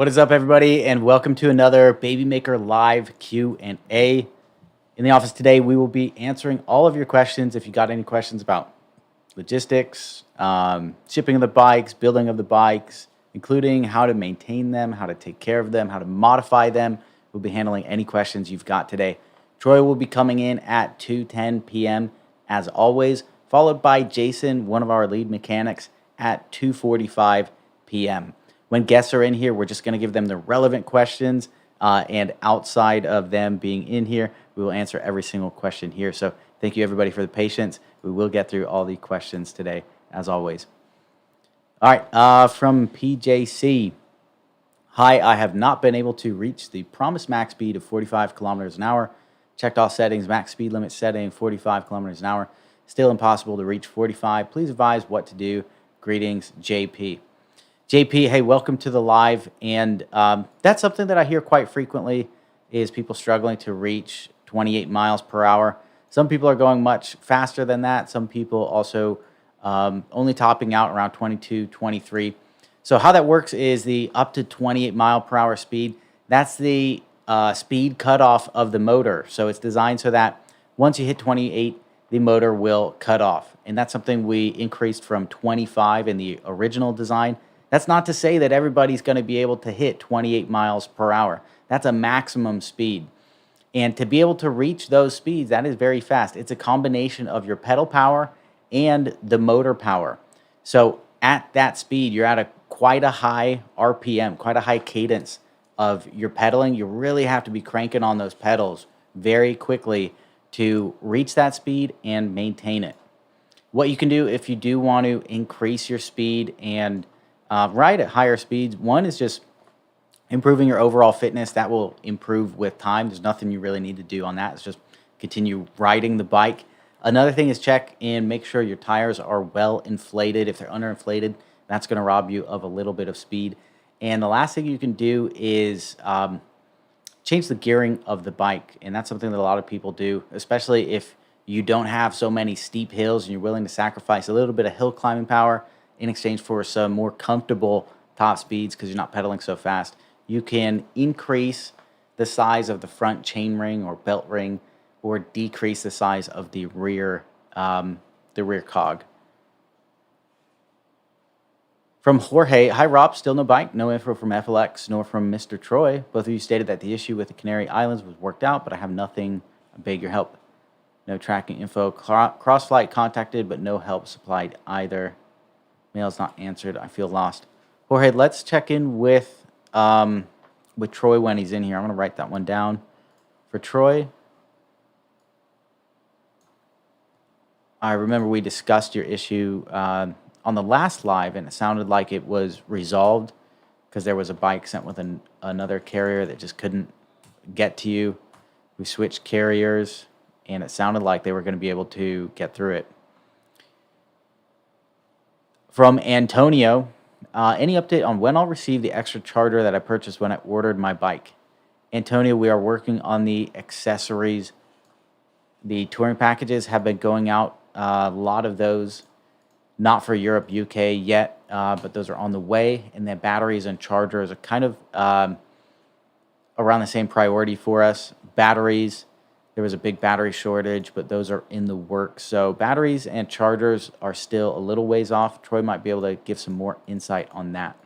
What is up, everybody, and welcome to another Baby Maker Live Q&A. In the office today, we will be answering all of your questions. If you got any questions about logistics, shipping of the bikes, building of the bikes, including how to maintain them, how to take care of them, how to modify them, we'll be handling any questions you've got today. Troy will be coming in at 2:10 p.m. as always, followed by Jason, one of our lead mechanics, at 2:45 p.m. When guests are in here, we're just going to give them the relevant questions, and outside of them being in here, we will answer every single question here. So thank you, everybody, for the patience. We will get through all the questions today, as always. All right, from PJC. Hi, I have not been able to reach the promised max speed of 45 kilometers an hour. Checked all settings, max speed limit setting, 45 kilometers an hour. Still impossible to reach 45. Please advise what to do. Greetings, JP. JP, hey, welcome to the live. And that's something that I hear quite frequently is people struggling to reach 28 miles per hour. Some people are going much faster than that. Some people also only topping out around 22, 23. So how that works is the up to 28 mile per hour speed. That's the speed cutoff of the motor. So it's designed so that once you hit 28, the motor will cut off. And that's something we increased from 25 in the original design. That's not to say that everybody's going to be able to hit 28 miles per hour. That's a maximum speed. And to be able to reach those speeds, that is very fast. It's a combination of your pedal power and the motor power. So at that speed, you're at quite a high RPM, quite a high cadence of your pedaling. You really have to be cranking on those pedals very quickly to reach that speed and maintain it. What you can do if you do want to increase your speed and ride at higher speeds, one is just improving your overall fitness. That will improve with time. There's nothing you really need to do on that. It's just continue riding the bike. Another thing is check and make sure your tires are well inflated. If they're underinflated, that's going to rob you of a little bit of speed. And the last thing you can do is change the gearing of the bike. And that's something that a lot of people do, especially if you don't have so many steep hills and you're willing to sacrifice a little bit of hill climbing power in exchange for some more comfortable top speeds because you're not pedaling so fast. You can increase the size of the front chain ring or belt ring, or decrease the size of the rear cog. From Jorge, hi Rob, still no bike, no info from FLX, nor from Mr. Troy. Both of you stated that the issue with the Canary Islands was worked out, but I have nothing. I beg your help. No tracking info. Crossflight contacted, but no help supplied either. Mail's not answered. I feel lost. Jorge, let's check in with Troy when he's in here. I'm going to write that one down for Troy. I remember we discussed your issue on the last live, and it sounded like it was resolved because there was a bike sent with another carrier that just couldn't get to you. We switched carriers, and it sounded like they were going to be able to get through it. From Antonio, any update on when I'll receive the extra charger that I purchased when I ordered my bike? Antonio, we are working on the accessories. The touring packages have been going out. A lot of those, not for Europe, UK yet, but those are on the way. And then batteries and chargers are kind of around the same priority for us. Batteries, there was a big battery shortage, but those are in the works. So batteries and chargers are still a little ways off. Troy might be able to give some more insight on that.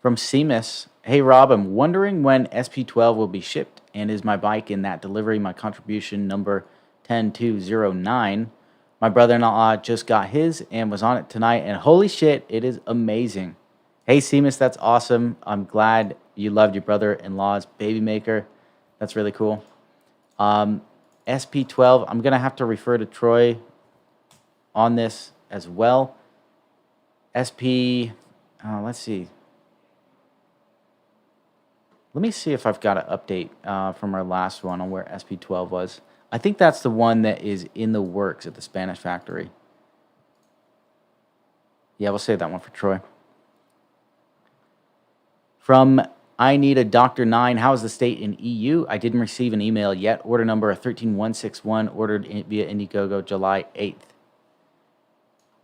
From Seamus, hey Rob, I'm wondering when SP12 will be shipped, and is my bike in that delivery? My contribution number 10209. My brother-in-law just got his and was on it tonight, and holy shit, it is amazing. Hey Seamus, that's awesome. I'm glad you loved your brother-in-law's baby maker. That's really cool. SP12, I'm going to have to refer to Troy on this as well. Let's see. Let me see if I've got an update from our last one on where SP12 was. I think that's the one that is in the works at the Spanish factory. Yeah, we'll save that one for Troy. From I need a Dr. 9. How is the state in EU? I didn't receive an email yet. Order number 13161, ordered via Indiegogo July 8th.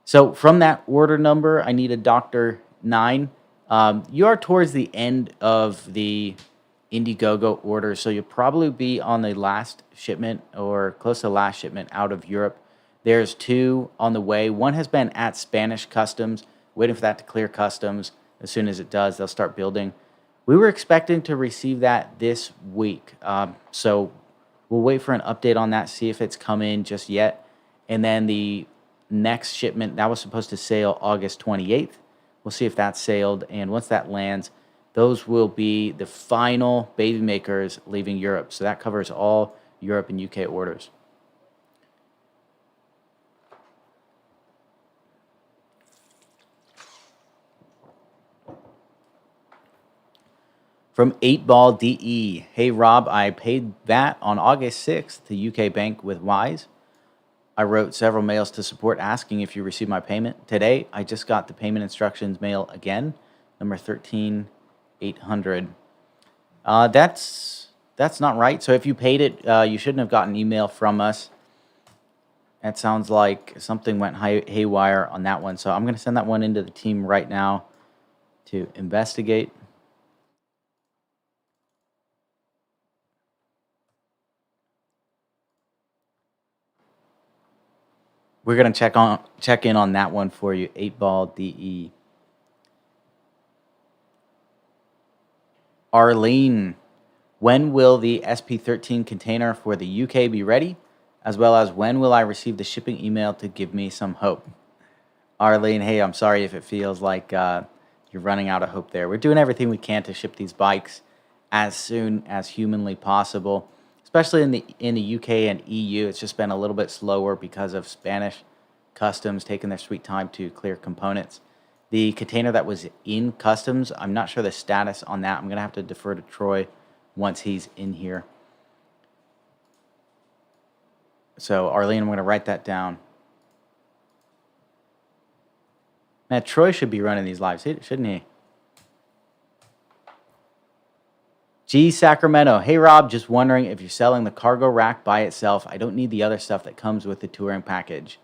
So from that order number, I need a Dr. 9. You are towards the end of the Indiegogo order, so you'll probably be on the last shipment or close to the last shipment out of Europe. There's two on the way. One has been at Spanish Customs, waiting for that to clear customs. As soon as it does, they'll start building. We were expecting to receive that this week, so we'll wait for an update on that, see if it's come in just yet. And then the next shipment, that was supposed to sail August 28th. We'll see if that's sailed. And once that lands, those will be the final baby makers leaving Europe. So that covers all Europe and UK orders. From 8-Ball DE. Hey, Rob, I paid that on August 6th to UK Bank with Wise. I wrote several mails to support asking if you received my payment. Today, I just got the payment instructions mail again, number 13800. That's not right. So if you paid it, you shouldn't have gotten an email from us. That sounds like something went haywire on that one. So I'm going to send that one into the team right now to investigate. We're going to check in on that one for you, 8-Ball DE. Arlene, when will the SP13 container for the UK be ready? As well as when will I receive the shipping email to give me some hope? Arlene, hey, I'm sorry if it feels like you're running out of hope there. We're doing everything we can to ship these bikes as soon as humanly possible. Especially in the UK and EU, it's just been a little bit slower because of Spanish customs taking their sweet time to clear components. The container that was in customs, I'm not sure the status on that. I'm going to have to defer to Troy once he's in here. So, Arlene, I'm going to write that down. Man, Troy should be running these lives, shouldn't he? G Sacramento. Hey, Rob, just wondering if you're selling the cargo rack by itself. I don't need the other stuff that comes with the touring package.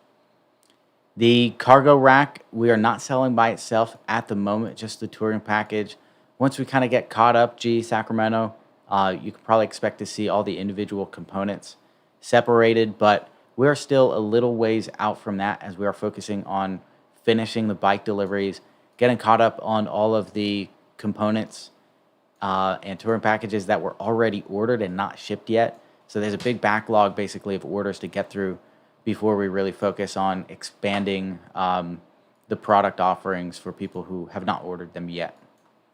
The cargo rack, we are not selling by itself at the moment, just the touring package. Once we kind of get caught up, G Sacramento, you can probably expect to see all the individual components separated, but we're still a little ways out from that as we are focusing on finishing the bike deliveries, getting caught up on all of the components and touring packages that were already ordered and not shipped yet. So there's a big backlog basically of orders to get through before we really focus on expanding the product offerings for people who have not ordered them yet.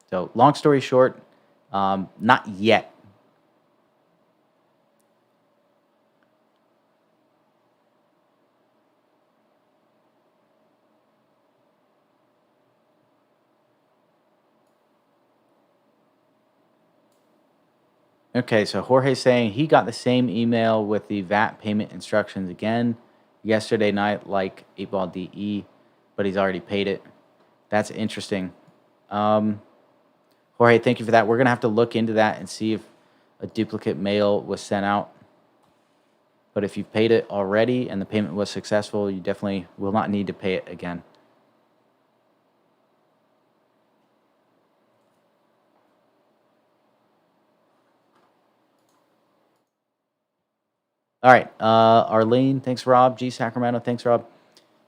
So long story short, not yet. Okay, so Jorge's saying he got the same email with the VAT payment instructions again yesterday night, like 8-Ball DE, but he's already paid it. That's interesting. Jorge, thank you for that. We're going to have to look into that and see if a duplicate mail was sent out. But if you've paid it already and the payment was successful, you definitely will not need to pay it again. All right, Arlene, thanks, Rob. G Sacramento, thanks, Rob.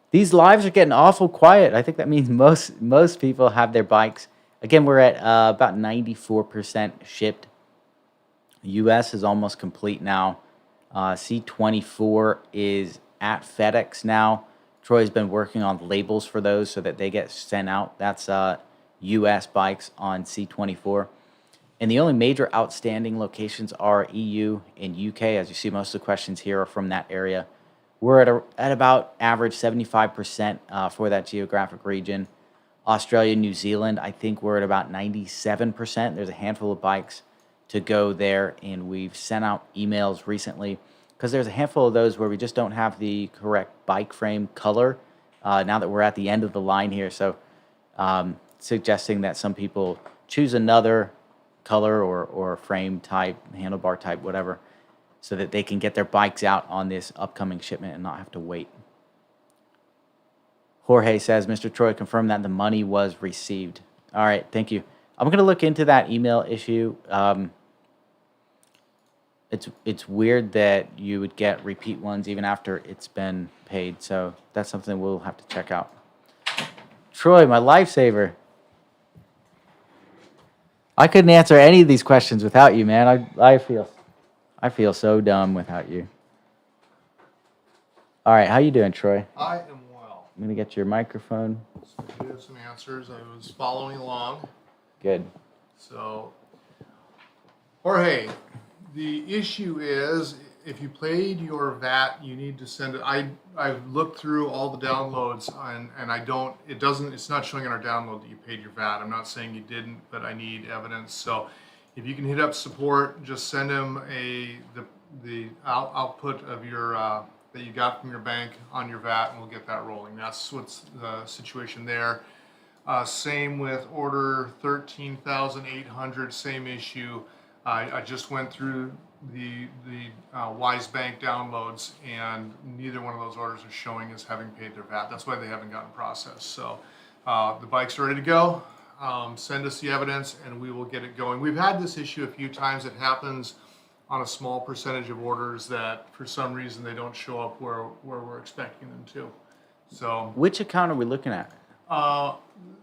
These lives are getting awful quiet. I think that means most people have their bikes. Again, we're at about 94% shipped. US is almost complete now. C24 is at FedEx now. Troy's been working on labels for those so that they get sent out. That's US bikes on C24. And the only major outstanding locations are EU and UK. As you see, most of the questions here are from that area. We're at about average 75% for that geographic region. Australia, New Zealand, I think we're at about 97%. There's a handful of bikes to go there, and we've sent out emails recently because there's a handful of those where we just don't have the correct bike frame color now that we're at the end of the line here. So suggesting that some people choose another color or frame type, handlebar type, whatever, so that they can get their bikes out on this upcoming shipment and not have to wait. Jorge says, Mr. Troy confirmed that the money was received. All right, thank you. I'm going to look into that email issue. It's weird that you would get repeat ones even after it's been paid. So that's something we'll have to check out. Troy, my lifesaver. I couldn't answer any of these questions without you, man. I feel so dumb without you. All right, how you doing, Troy? I am well. I'm gonna get your microphone. So I have some answers. I was following along. Good. So, Jorge, the issue is if you paid your VAT, you need to send it. I've looked through all the downloads and it's not showing in our download that you paid your VAT. I'm not saying you didn't, but I need evidence. So if you can hit up support, just send them the output of your that you got from your bank on your VAT, and we'll get that rolling. That's what's the situation there. Same with order 13,800, same issue. I just went through the Wise Bank downloads, and neither one of those orders are showing as having paid their VAT. That's why they haven't gotten processed. So the bike's ready to go. Send us the evidence, and we will get it going. We've had this issue a few times. It happens on a small percentage of orders that for some reason they don't show up where we're expecting them to. So which account are we looking at?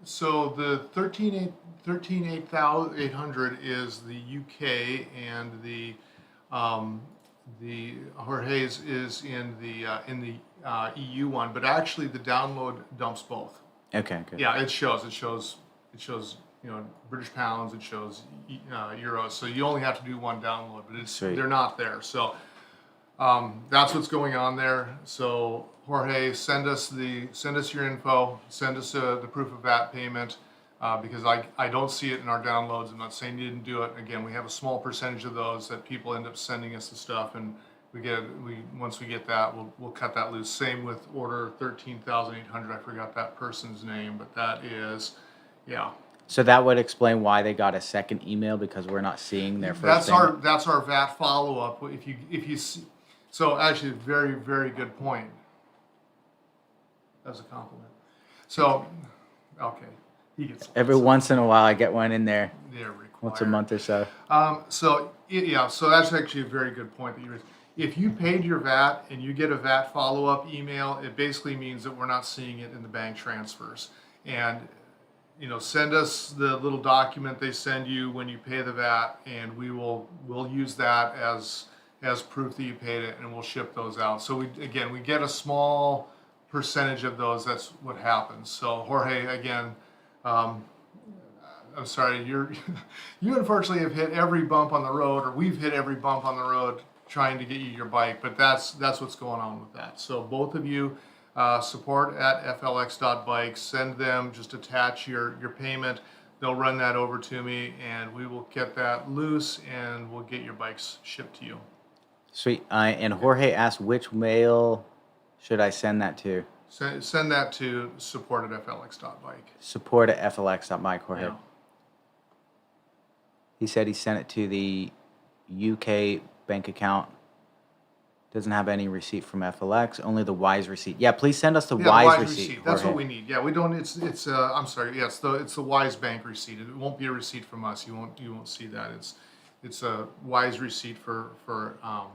So the 13,800 is the UK, and the Jorge's is in the EU one, but actually the download dumps both. Okay, good. Yeah, it shows British pounds, it shows euros, so you only have to do one download, but they're not there. So that's what's going on there. So Jorge, send us your info, send us the proof of VAT payment, because I don't see it in our downloads. I'm not saying you didn't do it. Again, we have a small percentage of those that people end up sending us the stuff, and once we get that, we'll cut that loose. Same with order 13,800. I forgot that person's name, but that is, yeah. So that would explain why they got a second email, because we're not seeing their first. That's our VAT follow up. If you see, so actually, very very good point. That's a compliment. So, okay, he gets every once in a while I get one in there. They're required. Once a month or so. So that's actually a very good point that you raised. If you paid your VAT and you get a VAT follow up email, it basically means that we're not seeing it in the bank transfers. And send us the little document they send you when you pay the VAT, and we'll use that as proof that you paid it, and we'll ship those out. So we get a small percentage of those. That's what happens. So Jorge, again, I'm sorry, you unfortunately have hit every bump on the road, or we've hit every bump on the road trying to get you your bike, but that's what's going on with that. So both of you, support at flx.bikes, send them, just attach your payment. They'll run that over to me, and we will get that loose, and we'll get your bikes shipped to you. Sweet. And Jorge asked, which mail should I send that to? Send that to support at flx.bike. Support at flx.bike, Jorge. Yeah. He said he sent it to the UK bank account. Doesn't have any receipt from FLX, only the Wise receipt. Yeah, please send us the Wise receipt. That's what we need. Yeah, we don't. I'm sorry. Yeah, it's the Wise bank receipt. It won't be a receipt from us. You won't see that. It's a Wise receipt for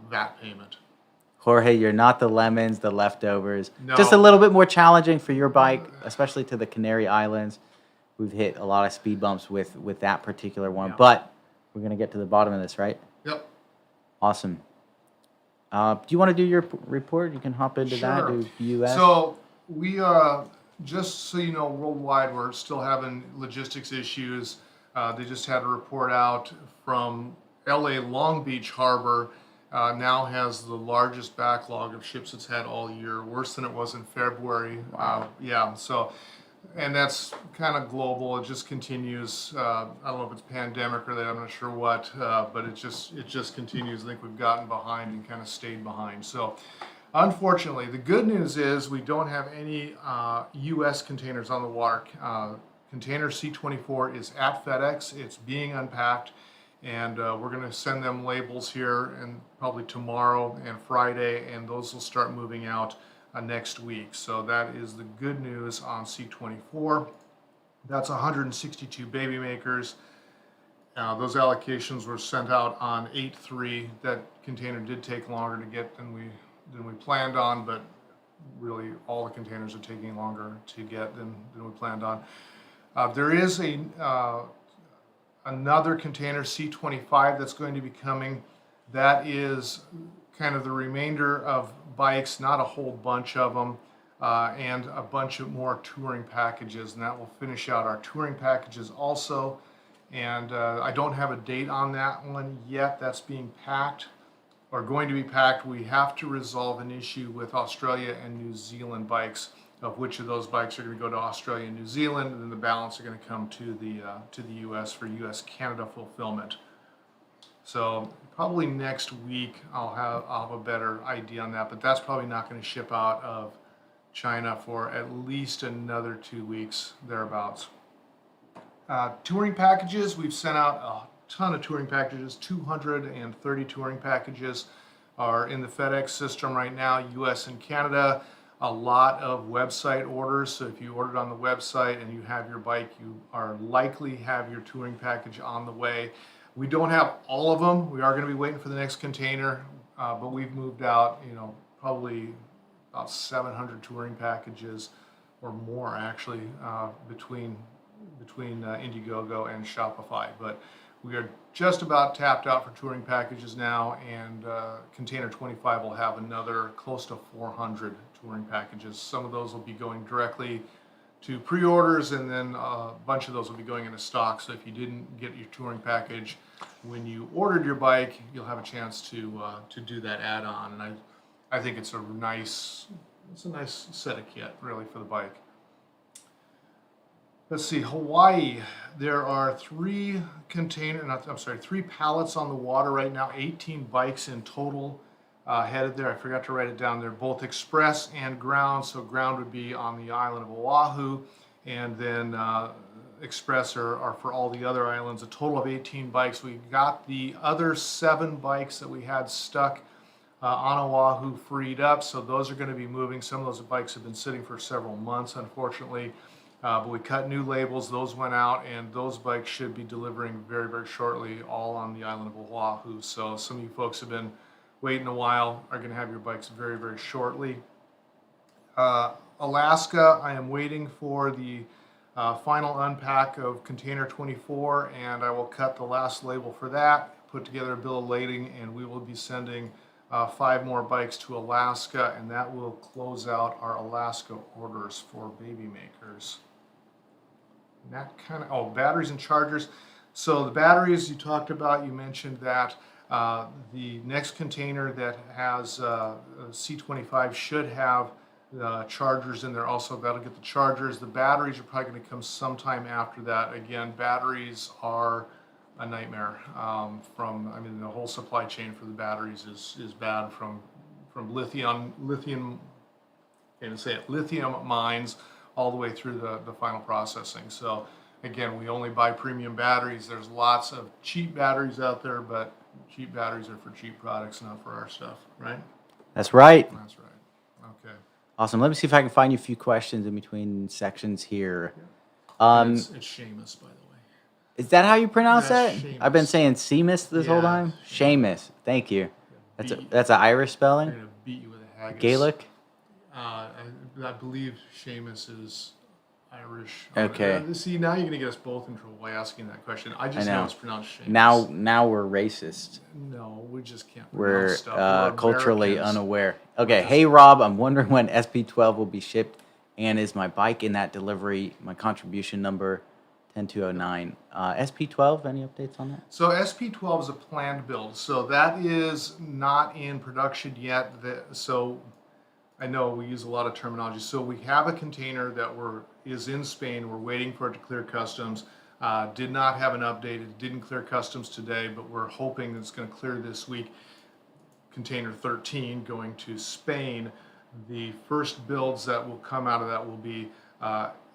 VAT payment. Jorge, you're not the lemons, the leftovers. No. Just a little bit more challenging for your bike, especially to the Canary Islands. We've hit a lot of speed bumps with that particular one, but we're gonna get to the bottom of this, right? Yep. Awesome. Do you want to do your report? You can hop into that. Sure. Do US. So we just so you know, worldwide we're still having logistics issues. They just had a report out from LA Long Beach Harbor. Now has the largest backlog of ships it's had all year, worse than it was in February. Wow. So, and that's kind of global. It just continues. I don't know if it's pandemic or that. I'm not sure what, but it just continues. I think we've gotten behind and kind of stayed behind. So, unfortunately, the good news is we don't have any U.S. containers on the water. Container C24 is at FedEx. It's being unpacked. And we're going to send them labels here and probably tomorrow and Friday, and those will start moving out. next week. So that is the good news on C24. That's 162 baby makers. Those allocations were sent out on 8/3. That container did take longer to get than we planned on, but really all the containers are taking longer to get than we planned on. There is another container, C25, that's going to be coming. That is kind of the remainder of bikes, not a whole bunch of them, and a bunch of more touring packages, and that will finish out our touring packages also. And I don't have a date on that one yet. That's being packed, or going to be packed. We have to resolve an issue with Australia and New Zealand bikes, of which of those bikes are going to go to Australia and New Zealand, and then the balance are going to come to the U.S. for U.S.-Canada fulfillment. So probably next week I'll have a better idea on that, but that's probably not going to ship out of China for at least another 2 weeks, thereabouts. Touring packages, we've sent out a ton of touring packages. 230 touring packages are in the FedEx system right now, US and Canada. A lot of website orders, so if you ordered on the website and you have your bike, you are likely have your touring package on the way. We don't have all of them. We are going to be waiting for the next container, but we've moved out, probably about 700 touring packages or more actually, between Indiegogo and Shopify. But we are just about tapped out for touring packages now, and container 25 will have another close to 400 touring packages. Some of those will be going directly to pre-orders, and then a bunch of those will be going into stock. So if you didn't get your touring package when you ordered your bike, you'll have a chance to do that add-on. And I think it's a nice set of kit really for the bike. Let's see, Hawaii. There are three pallets on the water right now. 18 bikes in total headed there. I forgot to write it down. They're both express and ground. So ground would be on the island of Oahu, and then express are for all the other islands. A total of 18 bikes. We got the other 7 bikes that we had stuck on Oahu freed up, so those are going to be moving. Some of those bikes have been sitting for several months, unfortunately. But we cut new labels, those went out, and those bikes should be delivering very, very shortly, all on the island of Oahu. So some of you folks have been waiting a while, are going to have your bikes very, very shortly. Alaska, I am waiting for the final unpack of container 24, and I will cut the last label for that, put together a bill of lading, and we will be sending 5 more bikes to Alaska, and that will close out our Alaska orders for baby makers. And that batteries and chargers. So the batteries you talked about, you mentioned that the next container that has C25 should have chargers in there also. That'll get the chargers. The batteries are probably going to come sometime after that. Again, batteries are a nightmare. The whole supply chain for the batteries is bad, from lithium mines all the way through the final processing. So again, we only buy premium batteries. There's lots of cheap batteries out there, but cheap batteries are for cheap products, not for our stuff, right? That's right. That's right. Okay. Awesome. Let me see if I can find you a few questions in between sections here. It's Seamus, by the way. Is that how you pronounce Yeah, that? Seamus. I've been saying Seamus this whole Yeah. time. Seamus. Thank you. That's Beat. an Irish I'm spelling. going to beat you with a haggis. Gaelic. I believe Seamus is Irish. Okay. See, now you're going to get us both in trouble by asking that question. I just know it's pronounced Seamus. Now we're racist. No, we just can't We're pronounce stuff. We're culturally Americans. unaware. Okay. Hey Rob, I'm wondering when SP12 will be shipped, and is my bike in that delivery? My contribution number 10209. SP12. Any updates on that? So SP12 is a planned build. So that is not in production yet. So I know we use a lot of terminology. So we have a container that is in Spain. We're waiting for it to clear customs. Did not have an update. It didn't clear customs today, but we're hoping that it's going to clear this week. Container 13 going to Spain. The first builds that will come out of that will be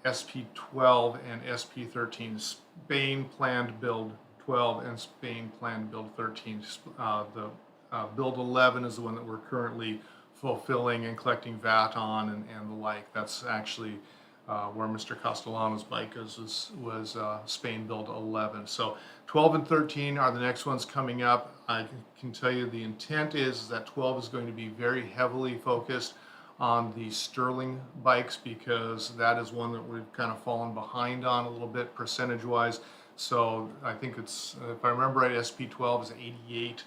SP12 and SP13. Spain planned build 12 and Spain planned build 13. The build 11 is the one that we're currently fulfilling and collecting VAT on and the like. That's actually where Mr. Castellano's bike was Spain build 11. So 12 and 13 are the next ones coming up. I can tell you the intent is that 12 is going to be very heavily focused on the Sterling bikes, because that is one that we've kind of fallen behind on a little bit percentage wise. So I think it's, if I remember right, SP12 is 88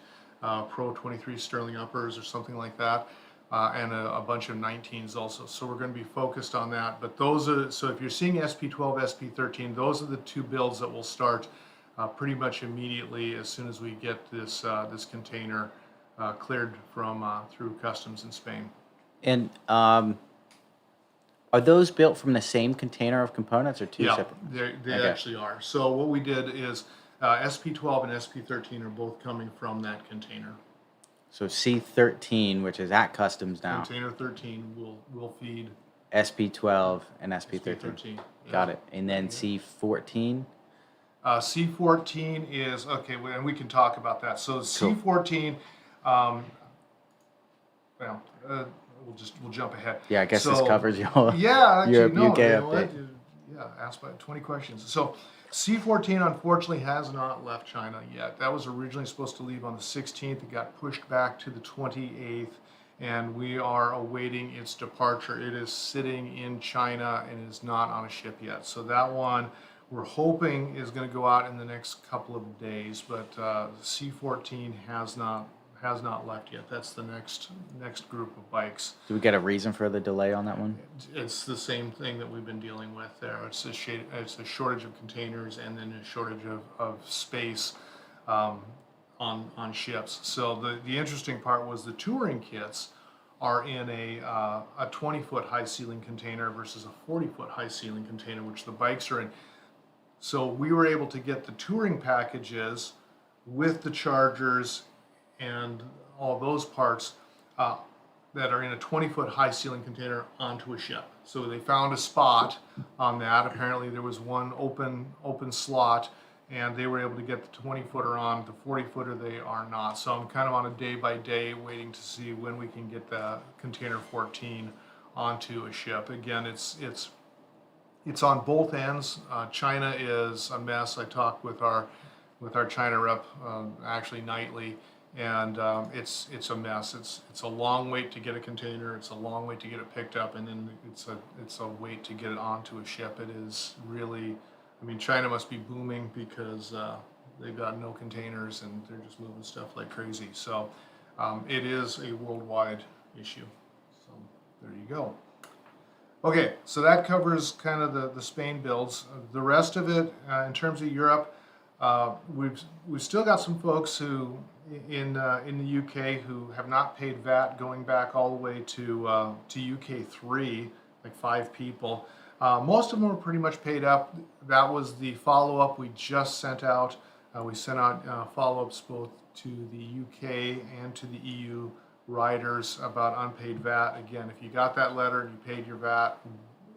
Pro 23 Sterling uppers or something like that. And a bunch of 19s also. So we're going to be focused on that. But those are, so if you're seeing SP12, SP13, those are the two builds that will start pretty much immediately as soon as we get this this container cleared from through customs in Spain. And are those built from the same container of components or two Yeah, separate? they actually are. So what we did is SP12 and SP13 are both coming from that container. So C13, which is at customs now, Container 13 will feed SP12 and SP13. SP13. Got it. And then C14? C14 is, okay, and we can talk about that. So Cool. C14, well, we'll jump ahead. Yeah, I guess this So, covers your Yeah, actually, Europe, no, UK you know update. what? Yeah, asked by 20 questions. So C14 unfortunately has not left China yet. That was originally supposed to leave on the 16th. It got pushed back to the 28th, and we are awaiting its departure. It is sitting in China and is not on a ship yet. So that one we're hoping is going to go out in the next couple of days, but C14 has not left yet. That's the next group of bikes. Do we get a reason for the delay on that one? It's the same thing that we've been dealing with there. It's a shortage of containers and then a shortage of space on ships. So the interesting part was the touring kits are in a 20-foot high ceiling container versus a 40-foot high ceiling container, which the bikes are in. So we were able to get the touring packages with the chargers and all those parts that are in a 20-foot high ceiling container onto a ship. So they found a spot on that. Apparently there was one open slot, and they were able to get the 20-footer on. The 40-footer they are not. So I'm kind of on a day-by-day waiting to see when we can get the container 14 onto a ship. Again, it's on both ends. China is a mess. I talk with our China rep actually nightly, and it's a mess. It's a long wait to get a container. It's a long wait to get it picked up, and then it's a wait to get it onto a ship. It is really, I mean, China must be booming because they've got no containers and they're just moving stuff like crazy. So it is a worldwide issue. So there you go. Okay, so that covers kind of the Spain builds. The rest of it, in terms of Europe, we've still got some folks who in the UK who have not paid VAT, going back all the way to UK 3, like 5 people. Most of them are pretty much paid up. That was the follow-up we just sent out. We sent out follow-ups both to the UK and to the EU riders about unpaid VAT. Again, if you got that letter and you paid your VAT,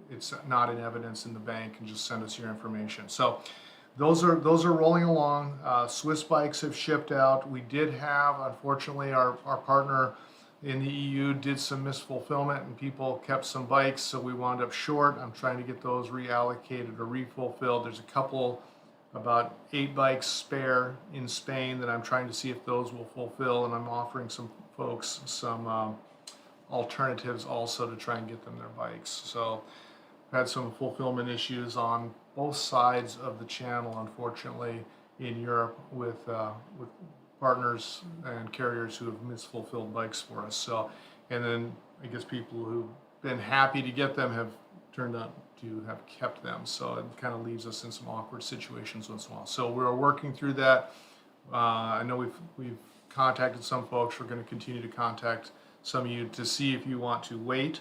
it's not in evidence in the bank, and just send us your information. So those are rolling along. Swiss bikes have shipped out. We did have, unfortunately, our partner in the EU did some misfulfillment, and people kept some bikes, so we wound up short. I'm trying to get those reallocated or refulfilled. There's a couple, about 8 bikes spare in Spain that I'm trying to see if those will fulfill, and I'm offering some folks some alternatives also to try and get them their bikes. So I've had some fulfillment issues on both sides of the channel, unfortunately, in Europe with partners and carriers who have misfulfilled bikes for us. So, and then I guess people who've been happy to get them have turned out to have kept them. So it kind of leaves us in some awkward situations once in a while. So we're working through that. I know we've contacted some folks. We're going to continue to contact some of you to see if you want to wait,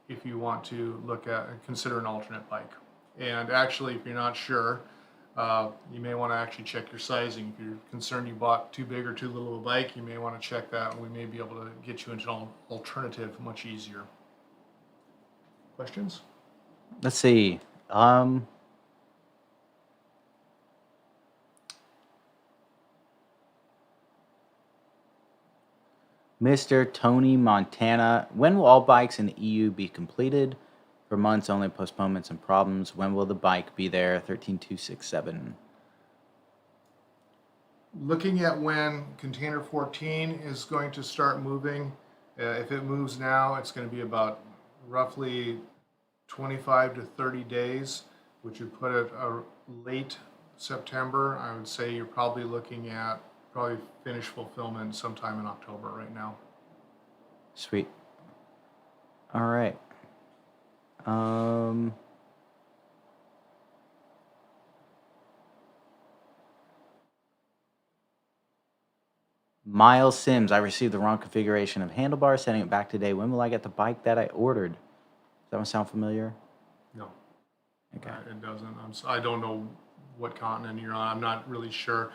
if you want to look at and consider an alternate bike. And actually, if you're not sure, you may want to actually check your sizing. If you're concerned you bought too big or too little of a bike, you may want to check that, and we may be able to get you into an alternative much easier. Questions? Let's see. Mr. Tony Montana, when will all bikes in the EU be completed? For months, only postponements and problems. When will the bike be there? 13267. Looking at when container 14 is going to start moving, if it moves now, it's going to be about roughly 25 to 30 days, which would put it late September. I would say you're probably looking at probably finish fulfillment sometime in October right now. Sweet. All right. Miles Sims, I received the wrong configuration of handlebars, sending it back today. When will I get the bike that I ordered? Does that one sound familiar? No, Okay. it doesn't. I don't know what continent you're on. I'm not really sure.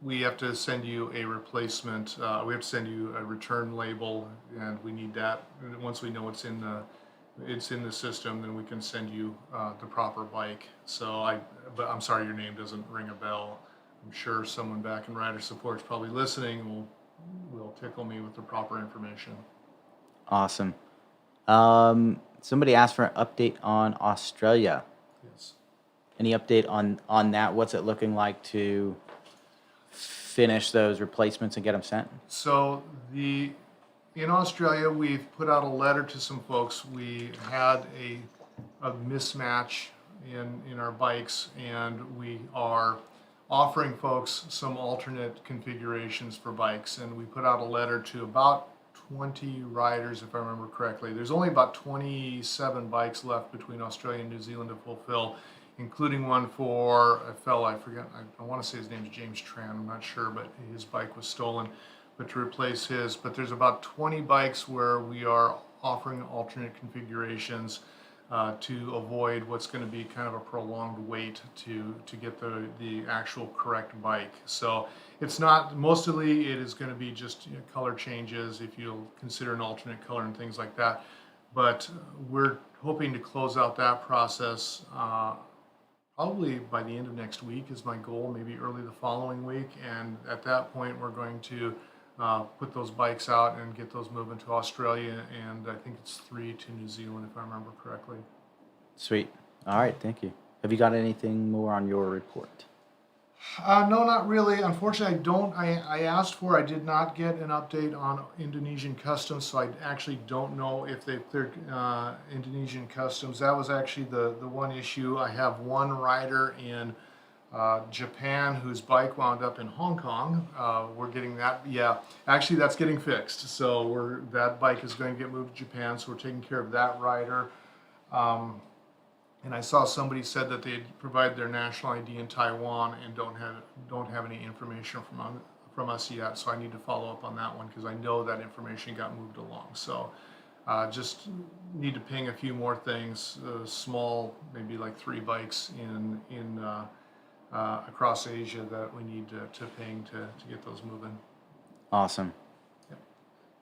We have to send you a replacement. We have to send you a return label, and we need that. And once we know it's in the system, then we can send you the proper bike. But I'm sorry, your name doesn't ring a bell. I'm sure someone back in rider support is probably listening and will tickle me with the proper information. Awesome. Somebody asked for an update on Australia. Yes. Any update on that? What's it looking like to finish those replacements and get them sent? So in Australia, we've put out a letter to some folks. We had a mismatch in our bikes, and we are offering folks some alternate configurations for bikes. And we put out a letter to about 20 riders, if I remember correctly. There's only about 27 bikes left between Australia and New Zealand to fulfill, including one for a fellow, I want to say his name's James Tran, I'm not sure, but his bike was stolen, but to replace his. But there's about 20 bikes where we are offering alternate configurations to avoid what's going to be kind of a prolonged wait to get the actual correct bike. So it's not, mostly it is going to be just color changes if you'll consider an alternate color and things like that. But we're hoping to close out that process probably by the end of next week is my goal, maybe early the following week. And at that point, we're going to put those bikes out and get those moving to Australia, and I think it's 3 to New Zealand, if I remember correctly. Sweet. All right, thank you. Have you got anything more on your report? No, not really. Unfortunately, I don't. I asked for. I did not get an update on Indonesian customs, so I actually don't know if they've cleared Indonesian customs. That was actually the one issue. I have one rider in Japan whose bike wound up in Hong Kong. We're getting that. Yeah, actually, that's getting fixed. So that bike is going to get moved to Japan. So we're taking care of that rider. And I saw somebody said that they provide their national ID in Taiwan and don't have any information from us yet. So I need to follow up on that one because I know that information got moved along. So just need to ping a few more things, small, maybe like 3 bikes in across Asia that we need to ping to get those moving. Awesome. Yep.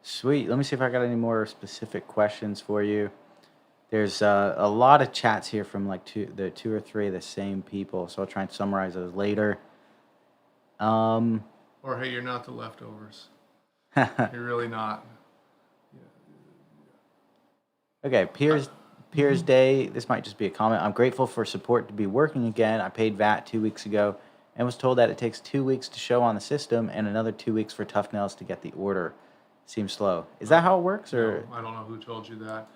Sweet. Let me see if I got any more specific questions for you. There's a lot of chats here from like two or three of the same people, so I'll try and summarize those later. Or hey, you're not the leftovers. You're really not. Okay, Piers Day. This might just be a comment. I'm grateful for support to be working again. I paid VAT 2 weeks ago and was told that it takes 2 weeks to show on the system and another 2 weeks for Tough Nails to get the order. Seems slow. Is that how it works, or? No, I don't know who told you that.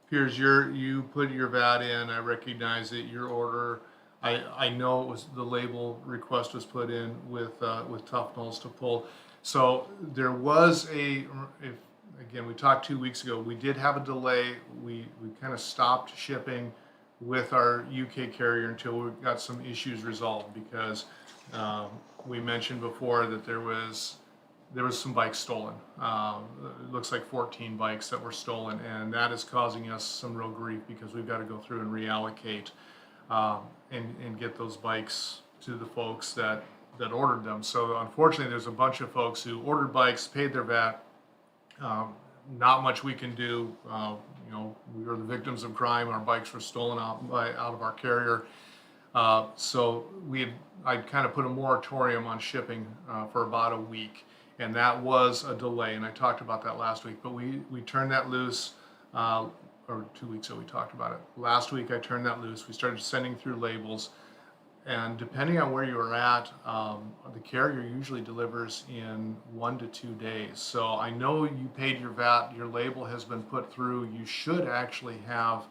Piers, you put your VAT in. I recognize it. Your order. I know it was the label request was put in with Tough Nails to pull. So there was again, we talked 2 weeks ago. We did have a delay. We kind of stopped shipping with our UK carrier until we got some issues resolved because we mentioned before that there was some bikes stolen. It looks like 14 bikes that were stolen, and that is causing us some real grief because we've got to go through and reallocate and get those bikes to the folks that ordered them. So unfortunately, there's a bunch of folks who ordered bikes, paid their VAT. Not much we can do. We were the victims of crime. Our bikes were stolen out of our carrier. So I'd kind of put a moratorium on shipping for about a week. and that was a delay. And I talked about that last week, but we turned that loose. Or 2 weeks ago we talked about it. Last week I turned that loose. We started sending through labels, and depending on where you're at, the carrier usually delivers in 1 to 2 days. So I know you paid your VAT, your label has been put through. You should actually have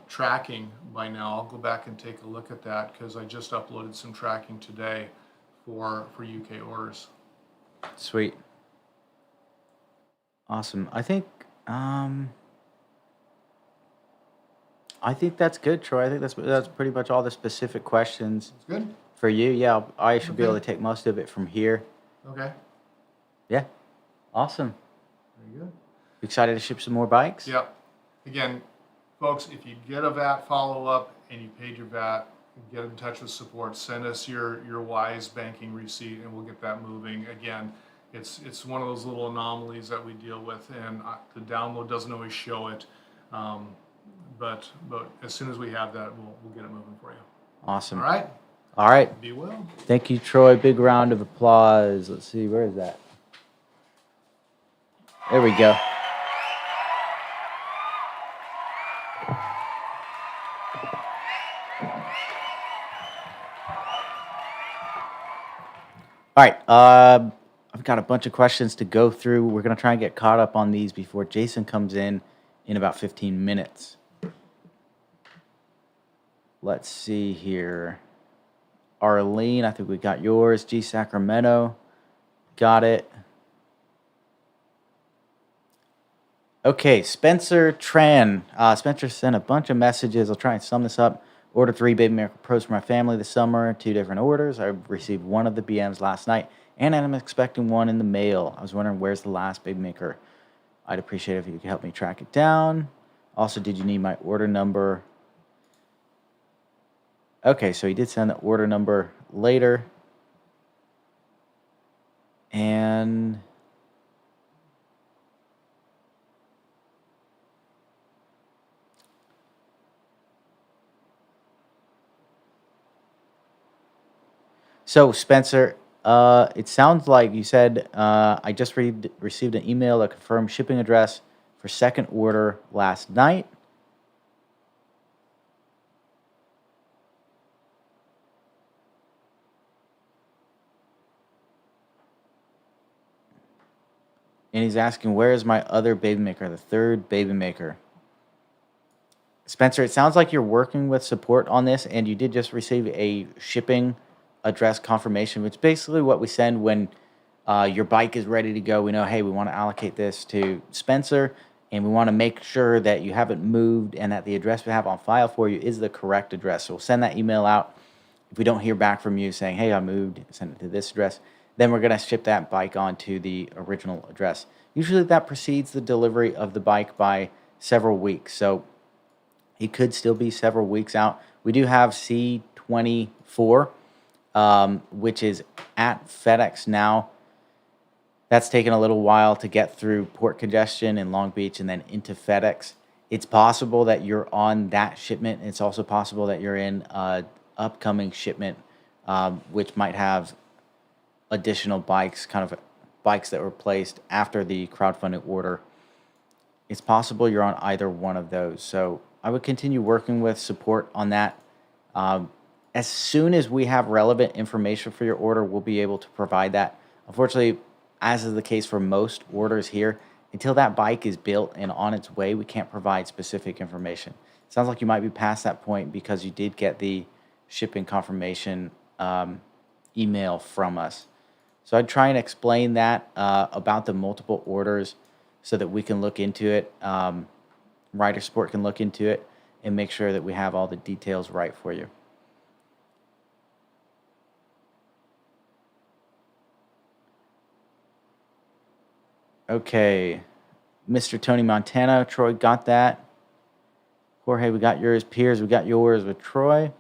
tracking by now. I'll go back and take a look at that because I just uploaded some tracking today for UK orders. Sweet. Awesome. I think that's good, Troy. I think that's pretty much all the specific questions It's good? for you. Yeah, I should be able to Okay. take most of it from here. Okay, Yeah. Awesome. very good. Excited to ship some more bikes? Yep. Again, folks, if you get a VAT follow-up and you paid your VAT, get in touch with support. Send us your WISE banking receipt, and we'll get that moving. Again, it's one of those little anomalies that we deal with, and the download doesn't always show it. But as soon as we have that, we'll get it moving for you. Awesome. All right. All right. Be well. Thank you, Troy. Big round of applause. Let's see, where is that? There we go. All right. I've got a bunch of questions to go through. We're going to try and get caught up on these before Jason comes in about 15 minutes. Let's see here. Arlene, I think we got yours. G Sacramento, got it. Okay, Spencer Tran. Spencer sent a bunch of messages. I'll try and sum this up. Ordered 3 Baby Maker Pros for my family this summer. 2 different orders. I received one of the BMs last night, and I'm expecting one in the mail. I was wondering, where's the last Baby Maker? I'd appreciate it if you could help me track it down. Also, did you need my order number? Okay, so he did send the order number later. And so, Spencer, it sounds like you said I just received an email that confirmed shipping address for second order last night. And he's asking, where is my other Baby Maker, the third Baby Maker? Spencer, it sounds like you're working with support on this, and you did just receive a shipping address confirmation, which is basically what we send when your bike is ready to go. We know, hey, we want to allocate this to Spencer, and we want to make sure that you haven't moved and that the address we have on file for you is the correct address. So we'll send that email out. If we don't hear back from you saying, hey, I moved, send it to this address, then we're going to ship that bike on to the original address. Usually that precedes the delivery of the bike by several weeks. So it could still be several weeks out. We do have C24, which is at FedEx now. That's taken a little while to get through port congestion in Long Beach and then into FedEx. It's possible that you're on that shipment. It's also possible that you're in an upcoming shipment, which might have additional bikes, kind of bikes that were placed after the crowdfunding order. It's possible you're on either one of those. So I would continue working with support on that. As soon as we have relevant information for your order, we'll be able to provide that. Unfortunately, as is the case for most orders here, until that bike is built and on its way, we can't provide specific information. It sounds like you might be past that point because you did get the shipping confirmation email from us. So I'd try and explain that about the multiple orders so that we can look into it. Rider support can look into it and make sure that we have all the details right for you. Okay, Mr. Tony Montana, Troy got that. Jorge, we got yours. Piers, we got yours with Troy.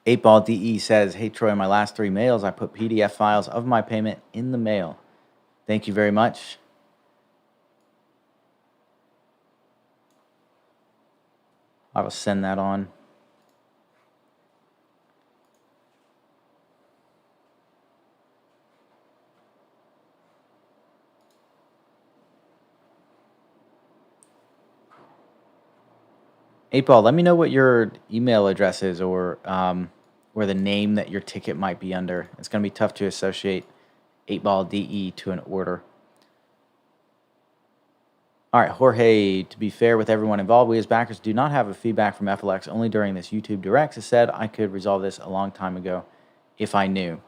8Ball DE says, hey, Troy, my last 3 mails, I put PDF files of my payment in the mail. Thank you very much. I will send that on. Eight Ball, let me know what your email address is or the name that your ticket might be under. It's going to be tough to associate 8 Ball DE to an order. All right, Jorge, to be fair with everyone involved, we as backers do not have a feedback from FLX only during this YouTube Direct. As said, I could resolve this a long time ago if I knew.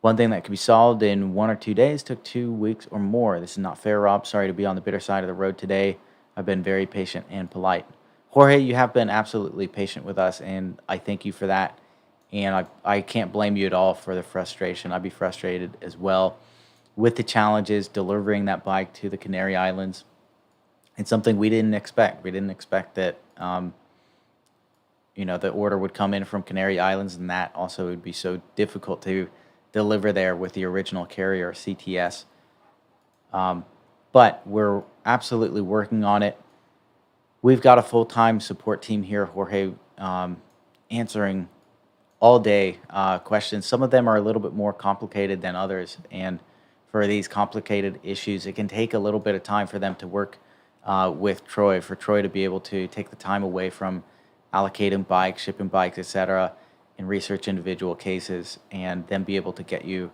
One thing that could be solved in 1 or 2 days took 2 weeks or more. This is not fair, Rob. Sorry to be on the bitter side of the road today. I've been very patient and polite. Jorge, you have been absolutely patient with us, and I thank you for that. And I can't blame you at all for the frustration. I'd be frustrated as well with the challenges delivering that bike to the Canary Islands. It's something we didn't expect. We didn't expect that the order would come in from Canary Islands, and that also would be so difficult to deliver there with the original carrier, CTS. But we're absolutely working on it. We've got a full-time support team here, Jorge, answering all day questions. Some of them are a little bit more complicated than others, and for these complicated issues, it can take a little bit of time for them to work with Troy, for Troy to be able to take the time away from allocating bikes, shipping bikes, etc., and research individual cases, and then be able to get you,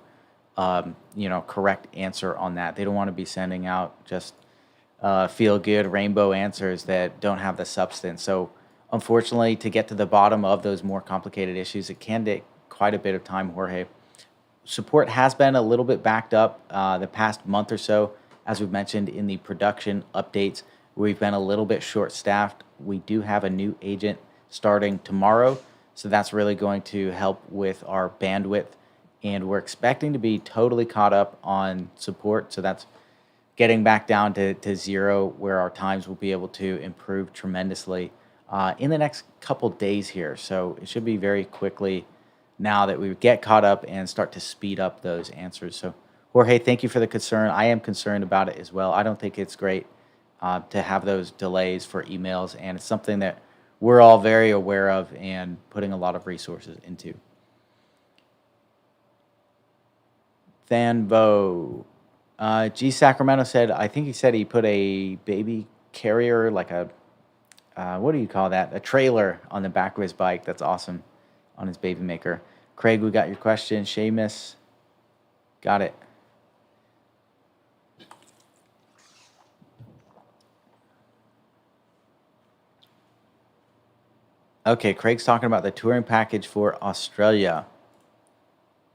correct answer on that. They don't want to be sending out just feel-good rainbow answers that don't have the substance. So, unfortunately, to get to the bottom of those more complicated issues, it can take quite a bit of time, Jorge. Support has been a little bit backed up the past month or so, as we've mentioned in the production updates. We've been a little bit short-staffed. We do have a new agent starting tomorrow, so that's really going to help with our bandwidth, and we're expecting to be totally caught up on support, so that's getting back down to zero, where our times will be able to improve tremendously in the next couple days here. So it should be very quickly now that we get caught up and start to speed up those answers. So Jorge, thank you for the concern. I am concerned about it as well. I don't think it's great to have those delays for emails, and it's something that we're all very aware of and putting a lot of resources into. Thanvo. G Sacramento said, I think he said he put a baby carrier, like a, what do you call that? A trailer on the back of his bike. That's awesome, on his baby maker. Craig, we got your question. Seamus, got it. Okay, Craig's talking about the touring package for Australia.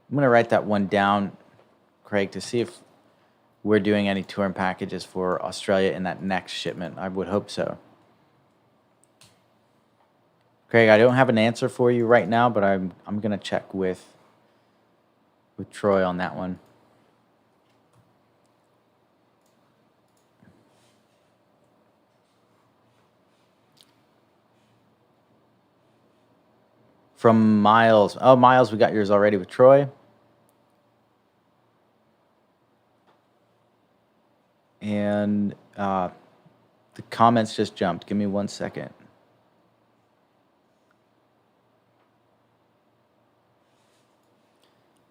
I'm going to write that one down, Craig, to see if we're doing any touring packages for Australia in that next shipment. I would hope so. Craig, I don't have an answer for you right now, but I'm going to check with Troy on that one. From Miles. Oh, Miles, we got yours already with Troy. And the comments just jumped. Give me 1 second.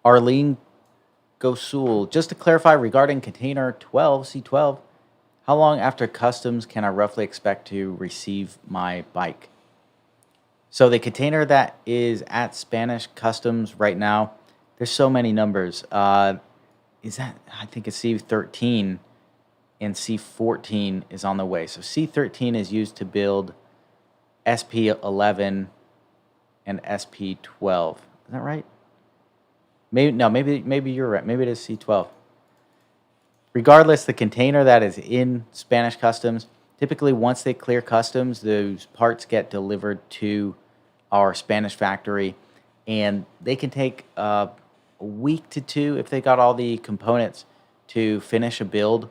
Arlene Gosul, just to clarify regarding container 12, C12, how long after customs can I roughly expect to receive my bike? So the container that is at Spanish customs right now, there's so many numbers. Is that, I think it's C13, and C14 is on the way. So C13 is used to build SP11 and SP12. Is that right? Maybe you're right. Maybe it is C12. Regardless, the container that is in Spanish customs, typically once they clear customs, those parts get delivered to our Spanish factory, and they can take a week to two if they got all the components to finish a build.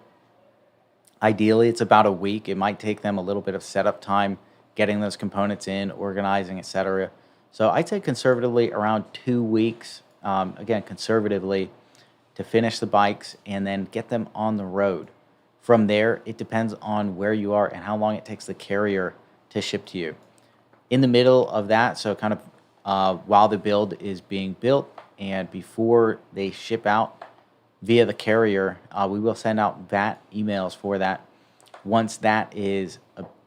Ideally, it's about a week. It might take them a little bit of setup time, getting those components in, organizing, etc. So I'd say conservatively around 2 weeks, again, conservatively, to finish the bikes and then get them on the road. From there, it depends on where you are and how long it takes the carrier to ship to you. In the middle of that, so kind of while the build is being built and before they ship out via the carrier, we will send out VAT emails for that. Once that is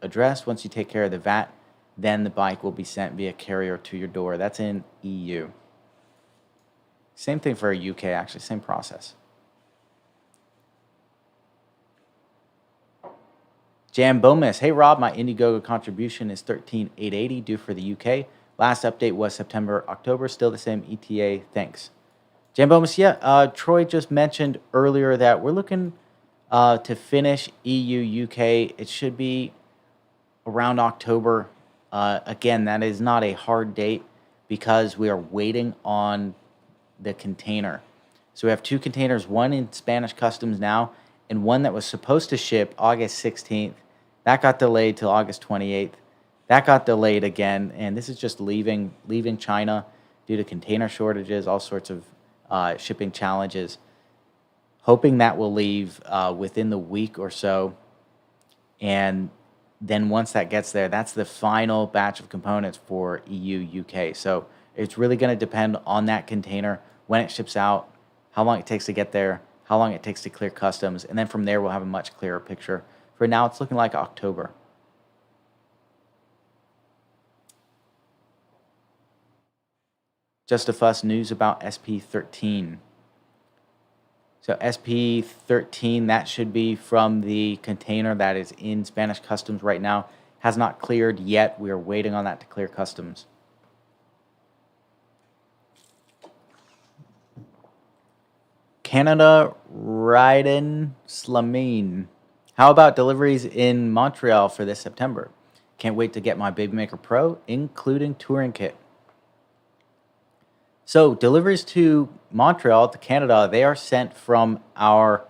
addressed. Once you take care of the VAT, then the bike will be sent via carrier to your door. That's in EU. Same thing for UK, actually, same process. Jam Bomis, hey Rob, my Indiegogo contribution is 13,880 due for the UK. Last update was September, October, still the same ETA, thanks. Jam Bomis, yeah, Troy just mentioned earlier that we're looking to finish EU, UK. It should be around October. Again, that is not a hard date because we are waiting on the container. So we have 2 containers, one in Spanish customs now, and one that was supposed to ship August 16th. That got delayed till August 28th. That got delayed again, and this is just leaving China due to container shortages, all sorts of shipping challenges. Hoping that will leave within the week or so, and then once that gets there, that's the final batch of components for EU, UK. So it's really going to depend on that container, when it ships out, how long it takes to get there, how long it takes to clear customs, and then from there we'll have a much clearer picture. For now, it's looking like October. Just a Fuss news about SP13. So SP13, that should be from the container that is in Spanish customs right now. Has not cleared yet. We are waiting on that to clear customs. Canada Ryden Slamine. How about deliveries in Montreal for this September? Can't wait to get my Babymaker Pro, including touring kit. So deliveries to Montreal, to Canada, they are sent from our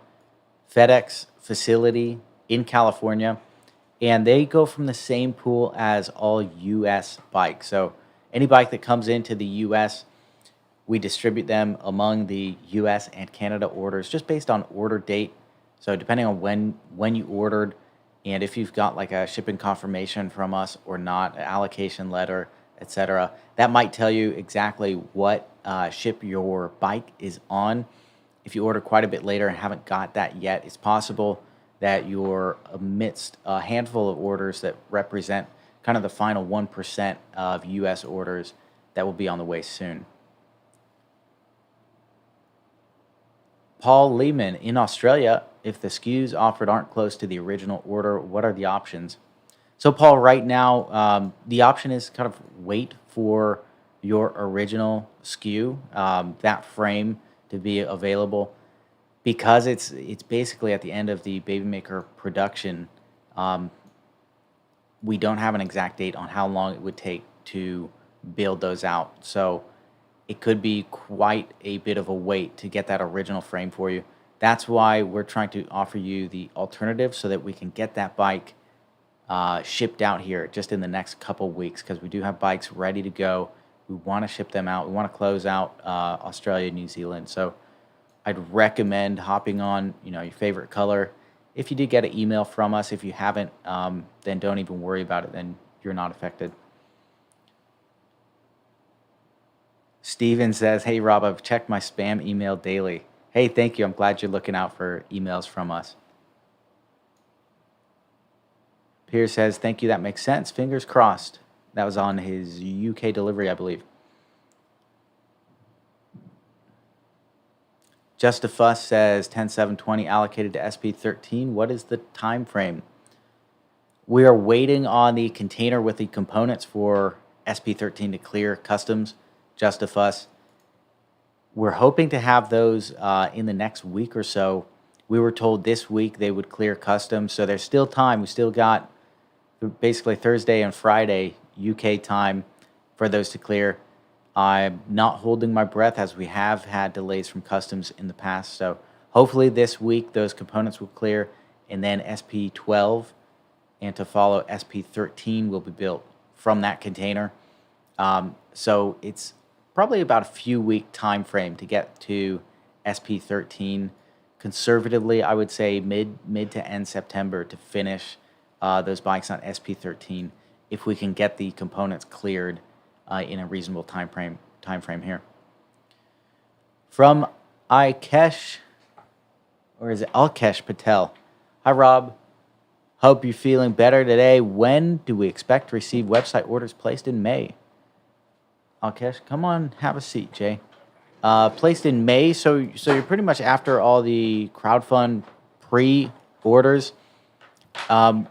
FedEx facility in California, and they go from the same pool as all U.S. bikes. So any bike that comes into the U.S., we distribute them among the U.S. and Canada orders just based on order date. So depending on when you ordered, and if you've got like a shipping confirmation from us or not, an allocation letter, etc., that might tell you exactly what ship your bike is on. If you order quite a bit later and haven't got that yet, it's possible that you're amidst a handful of orders that represent kind of the final 1% of U.S. orders that will be on the way soon. Paul Lehman, in Australia, if the SKUs offered aren't close to the original order, what are the options? So, Paul, right now, the option is kind of wait for your original SKU, that frame, to be available, because it's basically at the end of the Babymaker production. We don't have an exact date on how long it would take to build those out. So it could be quite a bit of a wait to get that original frame for you. That's why we're trying to offer you the alternative so that we can get that bike shipped out here just in the next couple weeks, because we do have bikes ready to go. We want to ship them out. We want to close out Australia, New Zealand. So I'd recommend hopping on, your favorite color. If you did get an email from us, if you haven't, then don't even worry about it. Then you're not affected. Steven says, hey, Rob, I've checked my spam email daily. Hey, thank you. I'm glad you're looking out for emails from us. Pierce says, thank you. That makes sense. Fingers crossed. That was on his UK delivery, I believe. Just a Fuss says 10/7/20 allocated to SP13. What is the time frame? We are waiting on the container with the components for SP13 to clear customs. Just a Fuss. We're hoping to have those in the next week or so. We were told this week they would clear customs, so there's still time. We still got basically Thursday and Friday UK time for those to clear. I'm not holding my breath, as we have had delays from customs in the past. So hopefully this week those components will clear, and then SP12 and to follow SP13 will be built from that container. So it's probably about a few week time frame to get to SP13. Conservatively, I would say mid to end September to finish those bikes on SP13, if we can get the components cleared in a reasonable time frame here. From Ikesh, or is it Alkesh Patel? Hi, Rob. Hope you're feeling better today. When do we expect to receive website orders placed in May? Okay, come on, have a seat, Jay. Placed in May, so you're pretty much after all the crowdfund pre-orders. I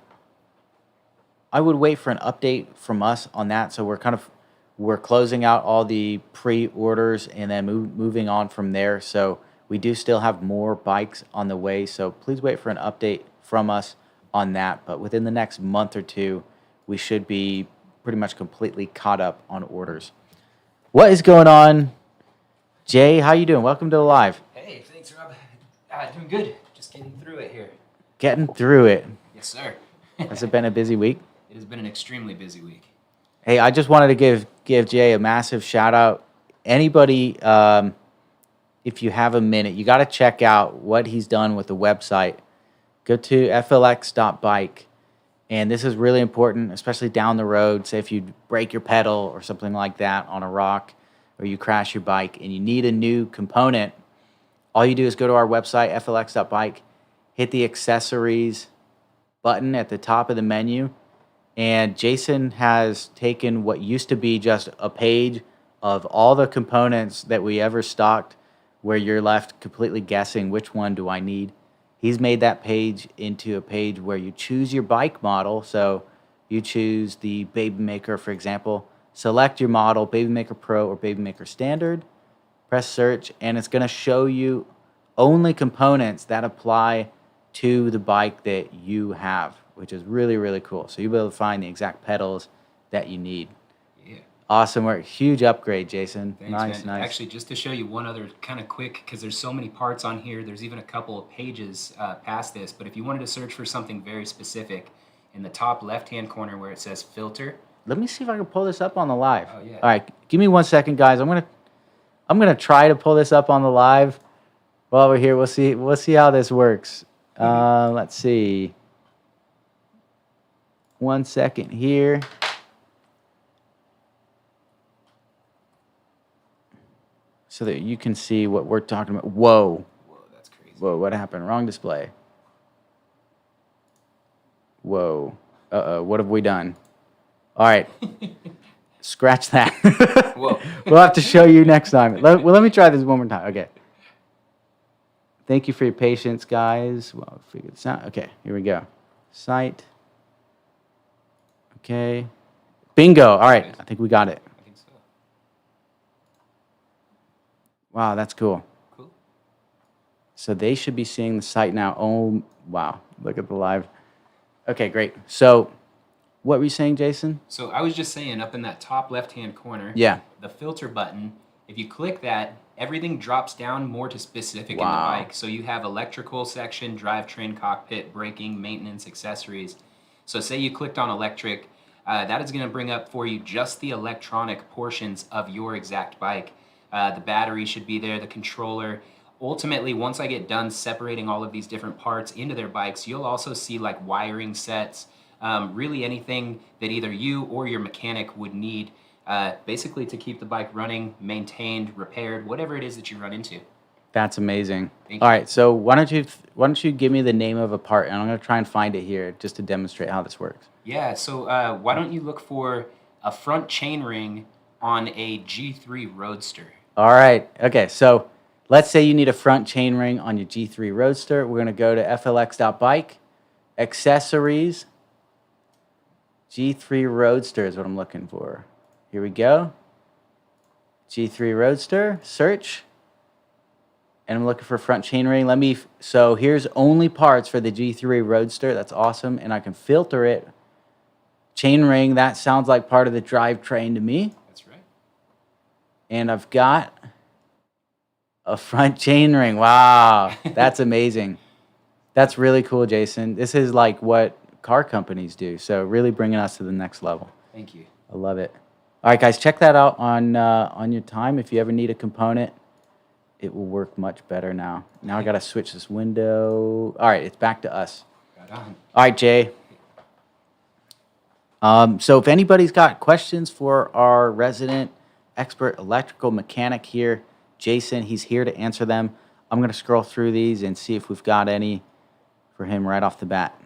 would wait for an update from us on that. So we're closing out all the pre-orders and then moving on from there. So we do still have more bikes on the way. So please wait for an update from us on that. But within the next month or two, we should be pretty much completely caught up on orders. What is going on, Jay? How you doing? Welcome to the live. Hey, thanks, Rob. Doing good. Just getting through it here. Getting through it. Yes, sir. Has it been a busy week? It has been an extremely busy week. Hey, I just wanted to give Jay a massive shout out. Anybody, if you have a minute, you got to check out what he's done with the website. Go to flx.bike. And this is really important, especially down the road. Say if you break your pedal or something like that on a rock, or you crash your bike and you need a new component, all you do is go to our website, flx.bike, hit the accessories button at the top of the menu. And Jason has taken what used to be just a page of all the components that we ever stocked, where you're left completely guessing which one do I need. He's made that page into a page where you choose your bike model. So you choose the Baby Maker, for example. Select your model, Baby Maker Pro or Baby Maker Standard. Press search, and it's going to show you only components that apply to the bike that you have, which is really, really cool. So you'll be able to find the exact pedals that you need. Yeah. Awesome work. Huge upgrade, Jason. Thanks, nice. man. Actually, just to show you one other kind of quick, because there's so many parts on here, there's even a couple of pages past this, but if you wanted to search for something very specific, in the top left-hand corner where it says filter. Let me see if I can pull this up on the live. Oh, yeah. All right, give me 1 second, guys. I'm gonna try to pull this up on the live while we're here. We'll see how this works. Let's see. 1 second here. So that you can see what we're talking about. Whoa. Whoa, that's crazy. Whoa, what happened? Wrong display. Whoa. Uh-oh, what have we done? All right. Scratch that. Whoa. We'll have to show you next time. Let me try this one more time. Okay. Thank you for your patience, guys. Well, figure this out. Okay, here we go. Site. Okay. Bingo. All right, I think we got it. I think so. Wow, that's cool. Cool. So they should be seeing the site now. Oh, wow. Look at the live. Okay, great. So what were you saying, Jason? So I was just saying, up in that top left-hand corner, Yeah. the filter button, if you click that, everything drops down more to specific in the Wow. bike. So you have electrical section, drivetrain, cockpit, braking, maintenance, accessories. So say you clicked on electric, that is going to bring up for you just the electronic portions of your exact bike. The battery should be there, the controller. Ultimately, once I get done separating all of these different parts into their bikes, you'll also see like wiring sets, really anything that either you or your mechanic would need, basically to keep the bike running, maintained, repaired, whatever it is that you run into. That's amazing. Thank All you. right, so why don't you give me the name of a part, and I'm going to try and find it here just to demonstrate how this works. Yeah, so why don't you look for a front chainring on a G3 Roadster? All right. Okay, so let's say you need a front chainring on your G3 Roadster. We're going to go to flx.bike, accessories, G3 Roadster is what I'm looking for. Here we go. G3 Roadster, search. And I'm looking for front chainring. So here's only parts for the G3 Roadster. That's awesome. And I can filter it. Chainring, that sounds like part of the drivetrain to me. That's right. And I've got a front chainring. Wow, that's amazing. That's really cool, Jason. This is like what car companies do. So really bringing us to the next level. Thank you. I love it. All right, guys, check that out on your time. If you ever need a component, it will work much better now. Now I got to switch this window. All right, it's back to us. Right on. All right, Jay. So if anybody's got questions for our resident expert electrical mechanic here, Jason, he's here to answer them. I'm going to scroll through these and see if we've got any for him right off the bat.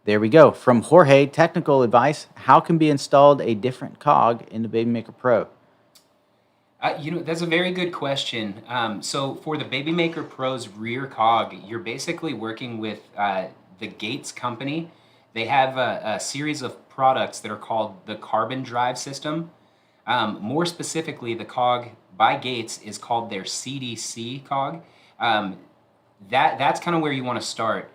There we go. From Jorge, technical advice: how can be installed a different cog in the BabyMaker Pro? That's a very good question. So for the BabyMaker Pro's rear cog, you're basically working with the Gates company. They have a series of products that are called the Carbon Drive System. More specifically, the cog by Gates is called their CDC cog. Um, that's kind of where you want to start.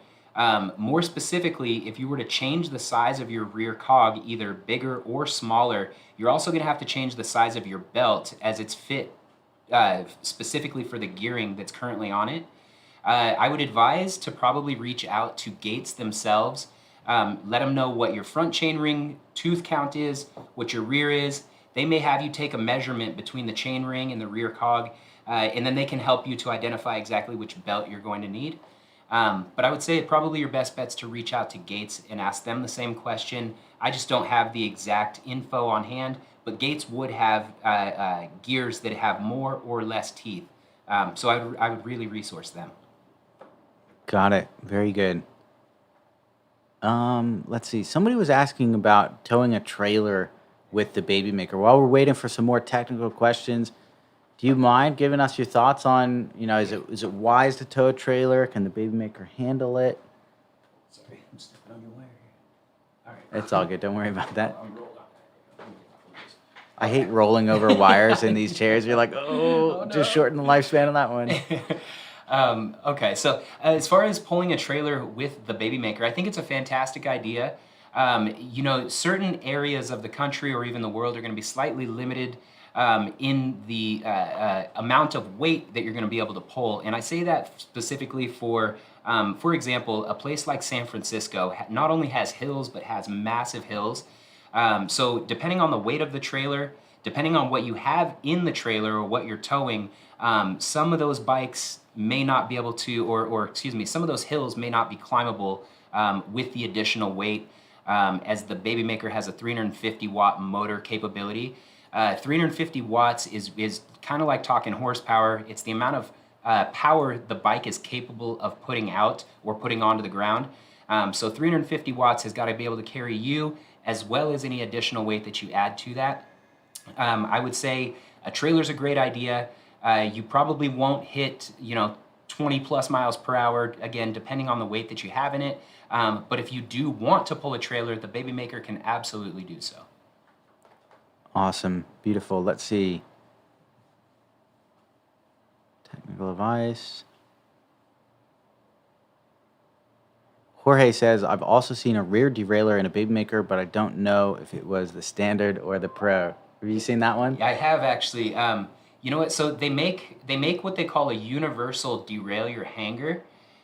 More specifically, if you were to change the size of your rear cog, either bigger or smaller, you're also going to have to change the size of your belt as it's fit specifically for the gearing that's currently on it. I would advise to probably reach out to Gates themselves. Let them know what your front chainring tooth count is, what your rear is. They may have you take a measurement between the chainring and the rear cog, and then they can help you to identify exactly which belt you're going to need. But I would say probably your best bet's to reach out to Gates and ask them the same question. I just don't have the exact info on hand, but Gates would have gears that have more or less teeth. So I would really resource them. Got it. Very good. Let's see. Somebody was asking about towing a trailer with the BabyMaker. While we're waiting for some more technical questions, do you mind giving us your thoughts on, is it wise to tow a trailer? Can the BabyMaker handle it? Sorry, I'm stepping on your wire here. All right. It's all good. Don't worry about that. I'm rolled on that. I hate rolling over wires in these chairs. You're like, Oh, just no. shorten the lifespan of that one. Okay, so as far as pulling a trailer with the BabyMaker, I think it's a fantastic idea. Certain areas of the country or even the world are going to be slightly limited in the amount of weight that you're going to be able to pull. And I say that specifically for example, a place like San Francisco not only has hills, but has massive hills. So depending on the weight of the trailer, depending on what you have in the trailer or what you're towing, some of those bikes may not be able to, or excuse me, some of those hills may not be climbable with the additional weight, as the BabyMaker has a 350 watt motor capability. 350 watts is kind of like talking horsepower. It's the amount of power the bike is capable of putting out or putting onto the ground. So 350 watts has got to be able to carry you as well as any additional weight that you add to that. I would say a trailer's a great idea. You probably won't hit, 20 plus miles per hour, again, depending on the weight that you have in it. But if you do want to pull a trailer, the BabyMaker can absolutely do so. Awesome. Beautiful. Let's see. Technical advice. Jorge says, I've also seen a rear derailleur in a BabyMaker, but I don't know if it was the standard or the pro. Have you seen that one? Yeah, I have actually. You know what? So they make what they call a universal derailleur hanger.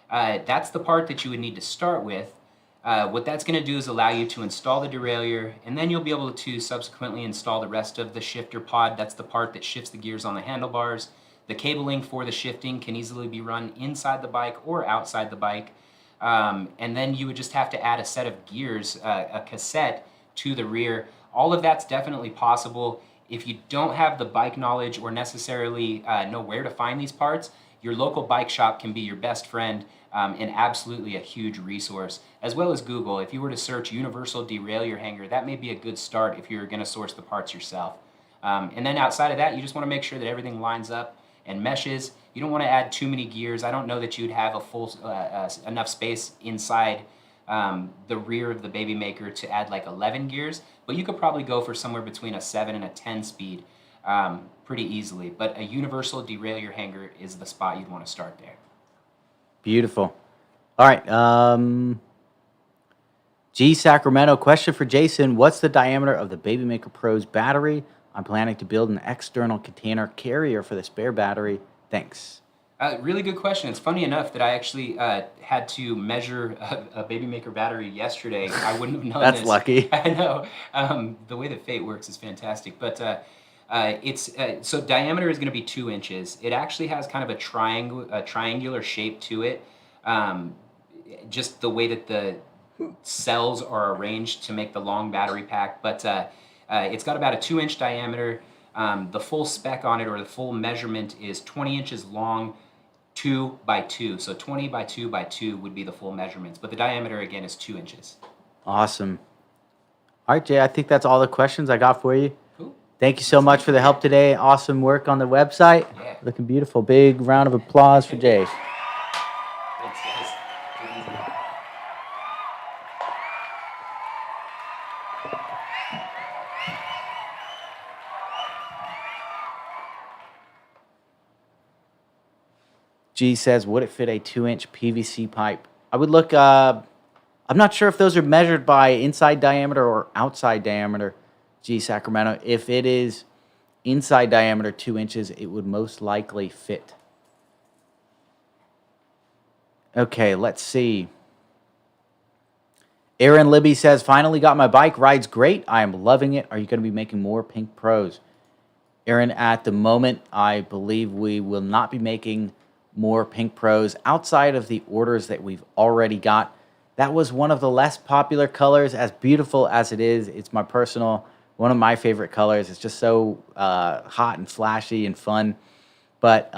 That's the part that you would need to start with. What that's going to do is allow you to install the derailleur, and then you'll be able to subsequently install the rest of the shifter pod. That's the part that shifts the gears on the handlebars. The cabling for the shifting can easily be run inside the bike or outside the bike. And then you would just have to add a set of gears, a cassette, to the rear. All of that's definitely possible. If you don't have the bike knowledge or necessarily know where to find these parts, your local bike shop can be your best friend and absolutely a huge resource, as well as Google. If you were to search universal derailleur hanger, that may be a good start if you're going to source the parts yourself. And then outside of that, you just want to make sure that everything lines up and meshes. You don't want to add too many gears. I don't know that you'd have a full enough space inside the rear of the BabyMaker to add like 11 gears, but you could probably go for somewhere between a 7 and a 10 speed pretty easily. But a universal derailleur hanger is the spot you'd want to start there. Beautiful. All right. G Sacramento, question for Jason. What's the diameter of the BabyMaker Pro's battery? I'm planning to build an external container carrier for the spare battery. Thanks. Really good question. It's funny enough that I actually had to measure a BabyMaker battery yesterday. I wouldn't have known That's this. lucky. I know. The way that fate works is fantastic. But so diameter is going to be 2 inches. It actually has kind of a triangular shape to it. Just the way that the cells are arranged to make the long battery pack. But it's got about a 2-inch diameter. The full spec on it, or the full measurement, is 20 inches long, 2 by 2. So 20 by 2 by 2 would be the full measurements. But the diameter, again, is 2 inches. Awesome. All right, Jay, I think that's all the questions I got for you. Cool. Thank you so much for the help today. Awesome work on the website. Yeah. Looking beautiful. Big round of applause for Jay. Thanks, guys. Take it easy. G says, would it fit a 2-inch PVC pipe? I would look, I'm not sure if those are measured by inside diameter or outside diameter, G Sacramento. If it is inside diameter 2 inches, it would most likely fit. Okay, let's see. Aaron Libby says, finally got my bike. Rides great. I am loving it. Are you going to be making more Pink Pros? Aaron, at the moment, I believe we will not be making more Pink Pros outside of the orders that we've already got. That was one of the less popular colors. As beautiful as it is, it's my personal, one of my favorite colors. It's just so hot and flashy and fun. But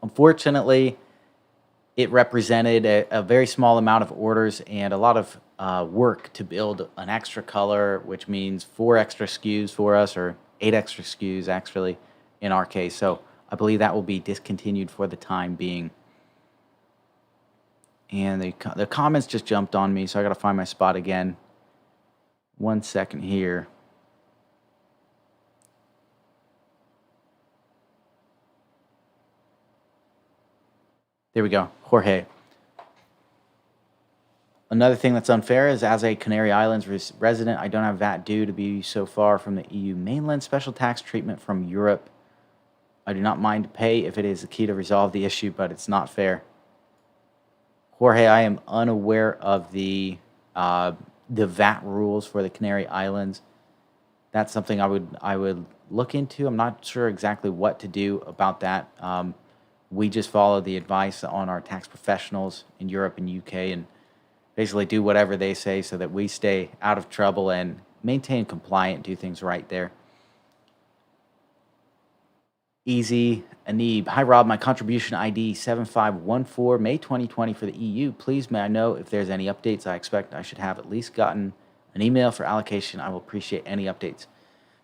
unfortunately, it represented a very small amount of orders and a lot of work to build an extra color, which means 4 extra SKUs for us, or 8 extra SKUs actually in our case. So I believe that will be discontinued for the time being. And the comments just jumped on me, so I got to find my spot again. 1 second here. There we go, Jorge. Another thing that's unfair is, as a Canary Islands resident, I don't have VAT due to be so far from the EU mainland. Special tax treatment from Europe. I do not mind to pay if it is the key to resolve the issue, but it's not fair. Jorge, I am unaware of the VAT rules for the Canary Islands. That's something I would look into. I'm not sure exactly what to do about that. We just follow the advice on our tax professionals in Europe and UK and basically do whatever they say so that we stay out of trouble and maintain compliant, do things right there. Easy Anib. Hi, Rob. My contribution ID 7514, May 2020 for the EU. Please, may I know if there's any updates? I expect I should have at least gotten an email for allocation. I will appreciate any updates.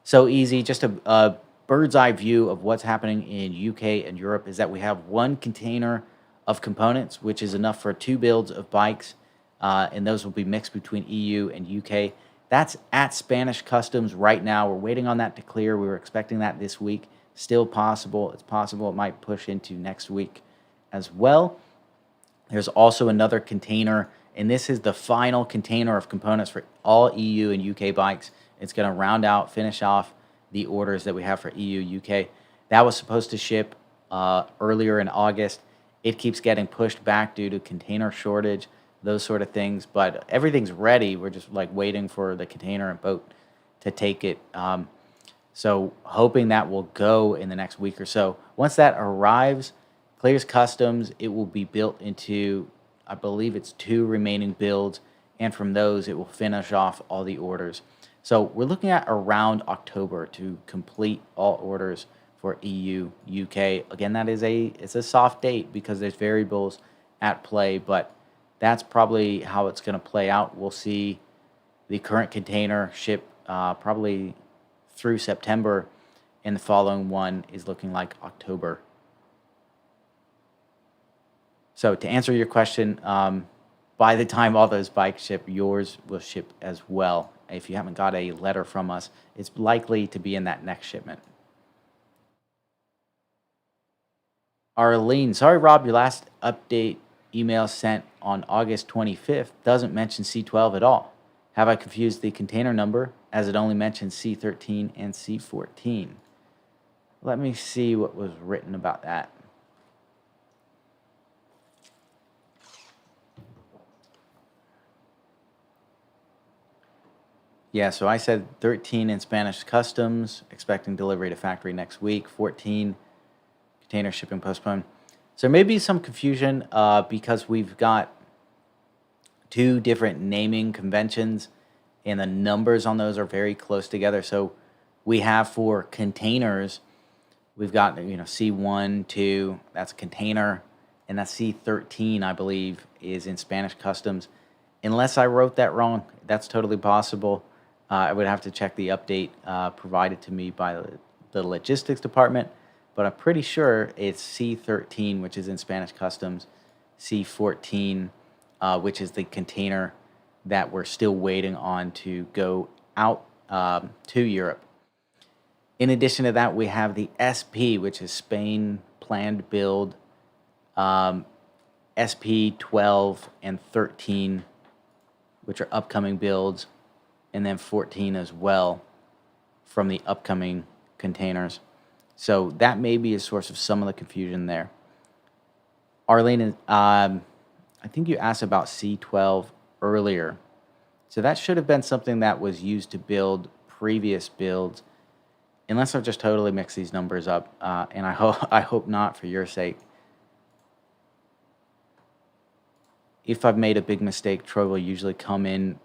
So easy. Just a bird's eye view of what's happening in UK and Europe is that we have 1 container of components, which is enough for 2 builds of bikes, and those will be mixed between EU and UK. That's at Spanish Customs right now. We're waiting on that to clear. We were expecting that this week. Still possible. It's possible it might push into next week as well. There's also another container, and this is the final container of components for all EU and UK bikes. It's going to round out, finish off the orders that we have for EU, UK. That was supposed to ship earlier in August. It keeps getting pushed back due to container shortage, those sort of things. But everything's ready. We're just like waiting for the container and boat to take it. So hoping that will go in the next week or so. Once that arrives, clears customs, it will be built into, I believe it's 2 remaining builds, and from those it will finish off all the orders. So we're looking at around October to complete all orders for EU, UK. Again, that is it's a soft date because there's variables at play, but that's probably how it's going to play out. We'll see the current container ship probably through September, and the following one is looking like October. So to answer your question, by the time all those bikes ship, yours will ship as well. If you haven't got a letter from us, it's likely to be in that next shipment. Arlene, sorry, Rob, your last update email sent on August 25th doesn't mention C12 at all. Have I confused the container number, as it only mentions C13 and C14? Let me see what was written about that. Yeah, so I said 13 in Spanish Customs, expecting delivery to factory next week. 14, container shipping postponed. So there may be some confusion because we've got 2 different naming conventions, and the numbers on those are very close together. So we have for containers, we've got C1, 2, that's a container, and that C13, I believe, is in Spanish Customs. Unless I wrote that wrong, that's totally possible. I would have to check the update provided to me by the logistics department, but I'm pretty sure it's C13, which is in Spanish Customs, C14, which is the container that we're still waiting on to go out to Europe. In addition to that, we have the SP, which is Spain planned build, SP 12 and 13, which are upcoming builds, and then 14 as well from the upcoming containers. So that may be a source of some of the confusion there. Arlene, I think you asked about C12 earlier. So that should have been something that was used to build previous builds, unless I've just totally mixed these numbers up, and I hope not for your sake. If I've made a big mistake, Troy will usually come in,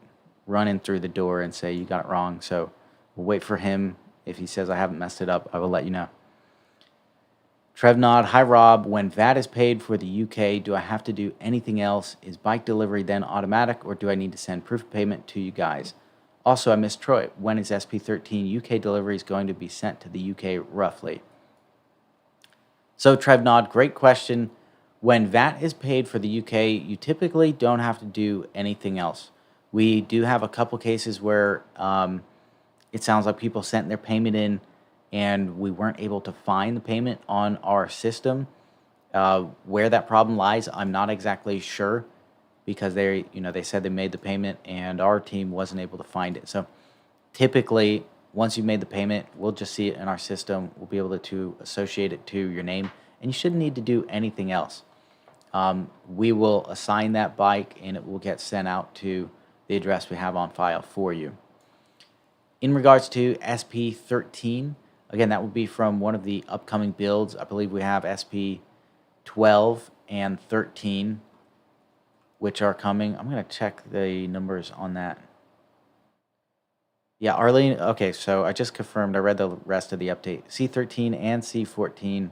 running through the door and say, you got it wrong. So we'll wait for him. If he says I haven't messed it up, I will let you know. Trevnod, hi Rob. When VAT is paid for the UK, do I have to do anything else? Is bike delivery then automatic, or do I need to send proof of payment to you guys? Also, I missed Troy. When is SP13 UK deliveries going to be sent to the UK roughly? So Trevnod, great question. When VAT is paid for the UK, you typically don't have to do anything else. We do have a couple cases where it sounds like people sent their payment in and we weren't able to find the payment on our system. Where that problem lies, I'm not exactly sure, because they said they made the payment and our team wasn't able to find it. So typically, once you've made the payment, we'll just see it in our system. We'll be able to associate it to your name, and you shouldn't need to do anything else. We will assign that bike and it will get sent out to the address we have on file for you. In regards to SP13, again, that will be from one of the upcoming builds. I believe we have SP 12 and 13, which are coming. I'm going to check the numbers on that. Yeah, Arlene, okay, so I just confirmed. I read the rest of the update. C13 and C14,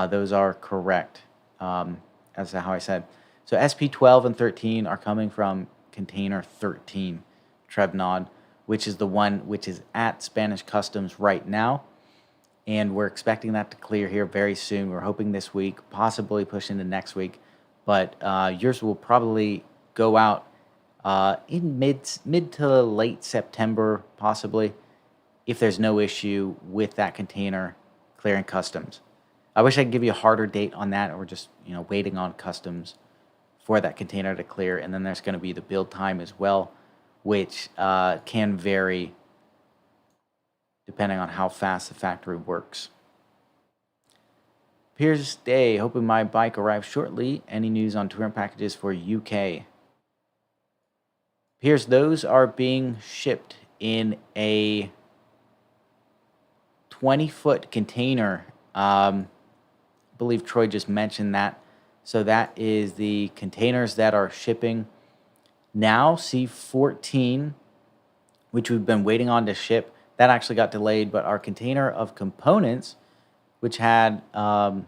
those are correct, as to how I said. So SP 12 and 13 are coming from container 13, Trevnod, which is the one which is at Spanish Customs right now. And we're expecting that to clear here very soon. We're hoping this week, possibly push into next week. But yours will probably go out in mid to late September, possibly, if there's no issue with that container clearing customs. I wish I could give you a harder date on that, or we're just waiting on customs for that container to clear. And then there's going to be the build time as well, which can vary depending on how fast the factory works. Piers Day, hoping my bike arrives shortly. Any news on touring packages for UK? Piers, those are being shipped in a 20-foot container. I believe Troy just mentioned that. So that is the containers that are shipping now. C14, which we've been waiting on to ship, that actually got delayed, but our container of components, which had, our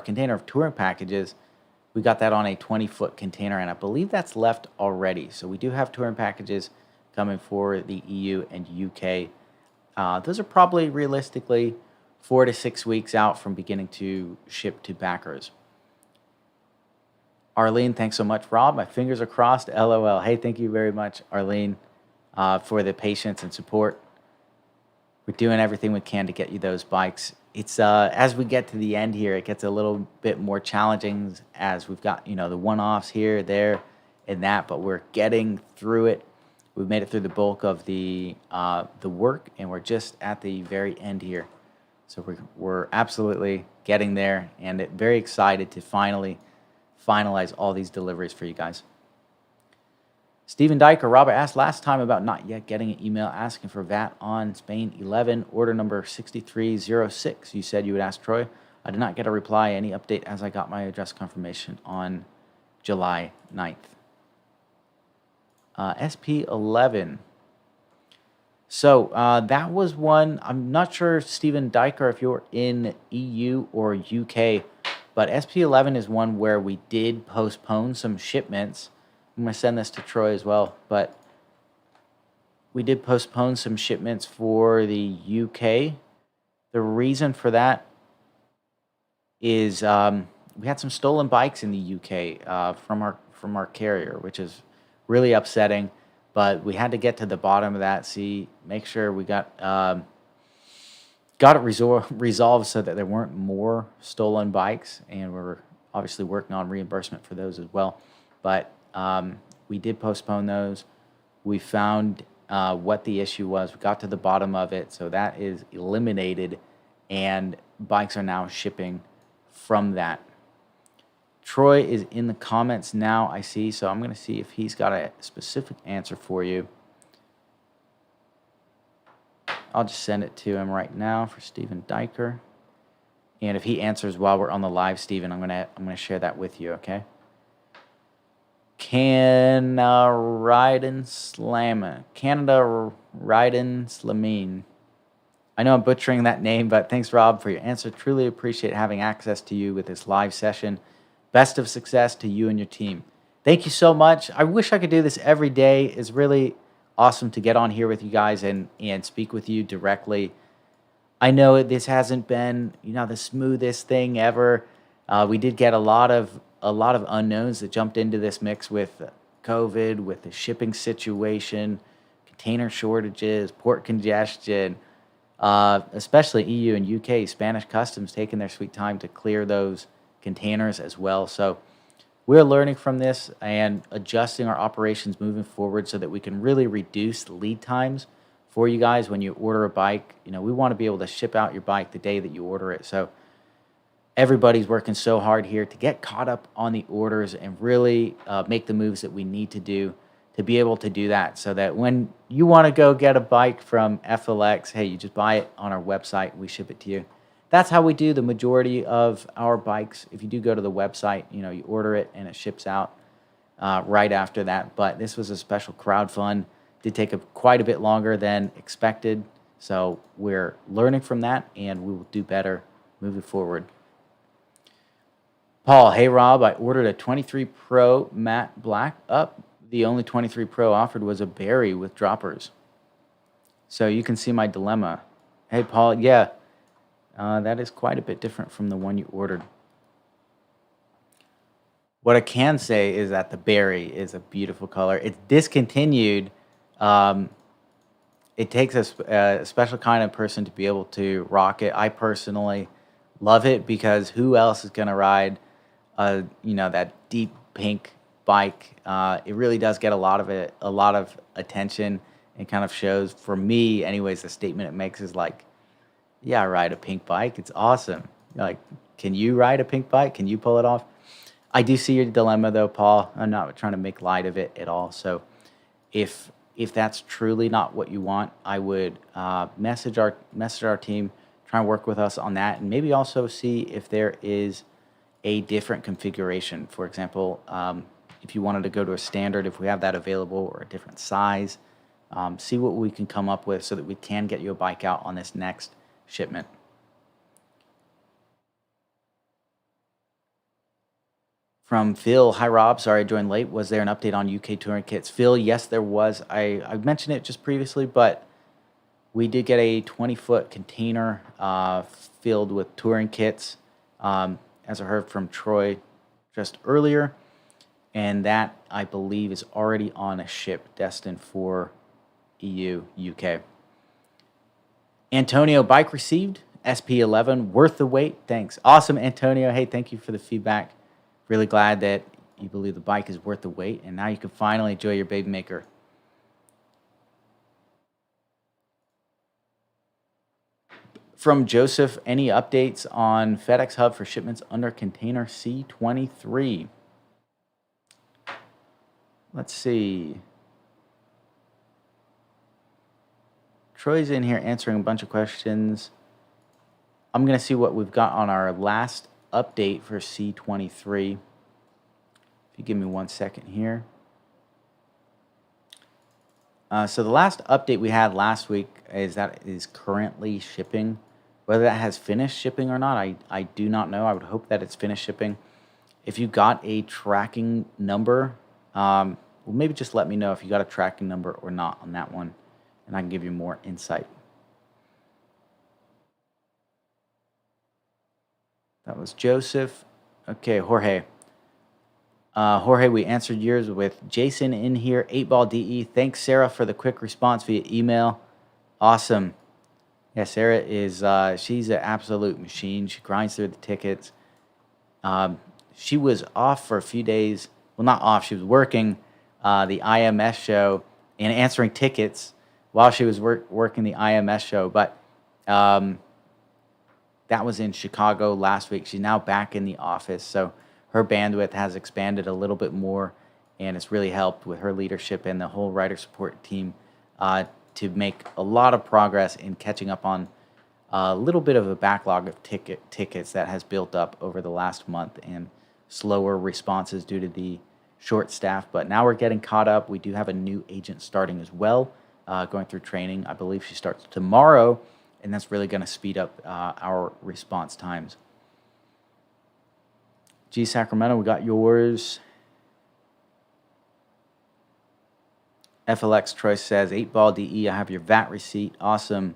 container of touring packages, we got that on a 20-foot container, and I believe that's left already. So we do have touring packages coming for the EU and UK. Those are probably realistically 4 to 6 weeks out from beginning to ship to backers. Arlene, thanks so much. Rob, my fingers are crossed. LOL. Hey, thank you very much, Arlene, for the patience and support. We're doing everything we can to get you those bikes. It's as we get to the end here, it gets a little bit more challenging, as we've got the one-offs here, there, and that, but we're getting through it. We've made it through the bulk of the work, and we're just at the very end here. So we're absolutely getting there, and very excited to finally finalize all these deliveries for you guys. Stephen Dyker, Robert asked last time about not yet getting an email asking for VAT on Spain 11, order number 6306. You said you would ask Troy. I did not get a reply. Any update, as I got my address confirmation on July 9th. SP11. So that was one. I'm not sure, Stephen Dyker, if you're in EU or UK, but SP11 is one where we did postpone some shipments I'm going to send this to Troy as well, but we did postpone some shipments for the UK. The reason for that is we had some stolen bikes in the UK from our carrier, which is really upsetting. But we had to get to the bottom of that. Make sure we got it resolved so that there weren't more stolen bikes, and we're obviously working on reimbursement for those as well. But we did postpone those. We found what the issue was. We got to the bottom of it, so that is eliminated, and bikes are now shipping from that. Troy is in the comments now, I see, so I'm going to see if he's got a specific answer for you. I'll just send it to him right now for Stephen Diker. And if he answers while we're on the live, Stephen, I'm gonna share that with you, okay? Canada Ryden Slamine. I know I'm butchering that name, but thanks, Rob, for your answer. Truly appreciate having access to you with this live session. Best of success to you and your team. Thank you so much. I wish I could do this every day. It's really awesome to get on here with you guys and speak with you directly. I know this hasn't been, the smoothest thing ever. We did get a lot of unknowns that jumped into this mix with COVID, with the shipping situation, container shortages, port congestion, especially EU and UK, Spanish customs taking their sweet time to clear those containers as well. So we're learning from this and adjusting our operations moving forward so that we can really reduce the lead times for you guys when you order a bike. We want to be able to ship out your bike the day that you order it. So everybody's working so hard here to get caught up on the orders and really make the moves that we need to do to be able to do that, so that when you want to go get a bike from FLX, hey, you just buy it on our website, we ship it to you. That's how we do the majority of our bikes. If you do go to the website, you order it and it ships out right after that. But this was a special crowd fund. Did take quite a bit longer than expected. So we're learning from that, and we will do better moving forward. Paul, hey Rob, I ordered a 23 Pro matte black up. The only 23 Pro offered was a berry with droppers. So you can see my dilemma. Hey Paul, yeah, that is quite a bit different from the one you ordered. What I can say is that the berry is a beautiful color. It's discontinued. It takes a special kind of person to be able to rock it. I personally love it because who else is going to ride, that deep pink bike? It really does get a lot of attention, and kind of shows, for me, anyways, the statement it makes is like, yeah, I ride a pink bike. It's awesome. Like, can you ride a pink bike? Can you pull it off? I do see your dilemma though, Paul. I'm not trying to make light of it at all. So if that's truly not what you want, I would message our team, try and work with us on that, and maybe also see if there is a different configuration. For example, if you wanted to go to a standard, if we have that available, or a different size, see what we can come up with so that we can get you a bike out on this next shipment. From Phil, hi Rob, sorry I joined late. Was there an update on UK touring kits? Phil, yes there was. I mentioned it just previously, but we did get a 20-foot container filled with touring kits, as I heard from Troy just earlier, and that, I believe, is already on a ship destined for EU, UK. Antonio, bike received, SP11, worth the wait, thanks. Awesome, Antonio. Hey, thank you for the feedback. Really glad that you believe the bike is worth the wait, and now you can finally enjoy your baby maker. From Joseph, any updates on FedEx Hub for shipments under container C23? Let's see. Troy's in here answering a bunch of questions. I'm going to see what we've got on our last update for C23. If you give me 1 second here. So the last update we had last week is that it is currently shipping. Whether that has finished shipping or not, I do not know. I would hope that it's finished shipping. If you got a tracking number, Well, maybe just let me know if you got a tracking number or not on that one, and I can give you more insight. That was Joseph. Okay, Jorge. Jorge, we answered yours with Jason in here, 8-Ball DE. Thanks, Sarah, for the quick response via email. Awesome. Yeah, Sarah is, she's an absolute machine. She grinds through the tickets. She was off for a few days. Well, not off. She was working the IMS show and answering tickets while she was working the IMS show. But that was in Chicago last week. She's now back in the office. So her bandwidth has expanded a little bit more, and it's really helped with her leadership and the whole writer support team to make a lot of progress in catching up on a little bit of a backlog of tickets that has built up over the last month and slower responses due to the short staff. But now we're getting caught up. We do have a new agent starting as well, going through training. I believe she starts tomorrow, and that's really going to speed up our response times. G Sacramento, we got yours. FLX Troy says, 8-Ball DE, I have your VAT receipt. Awesome.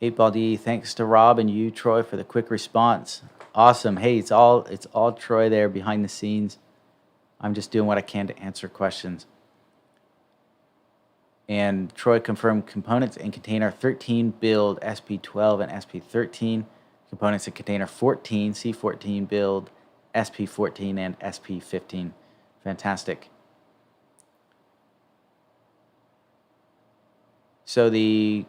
8-Ball DE, thanks to Rob and you, Troy, for the quick response. Awesome. Hey, it's all Troy there behind the scenes. I'm just doing what I can to answer questions. And Troy confirmed components in container 13 build SP12 and SP13. Components in container 14, C14 build, SP14 and SP15. Fantastic. So the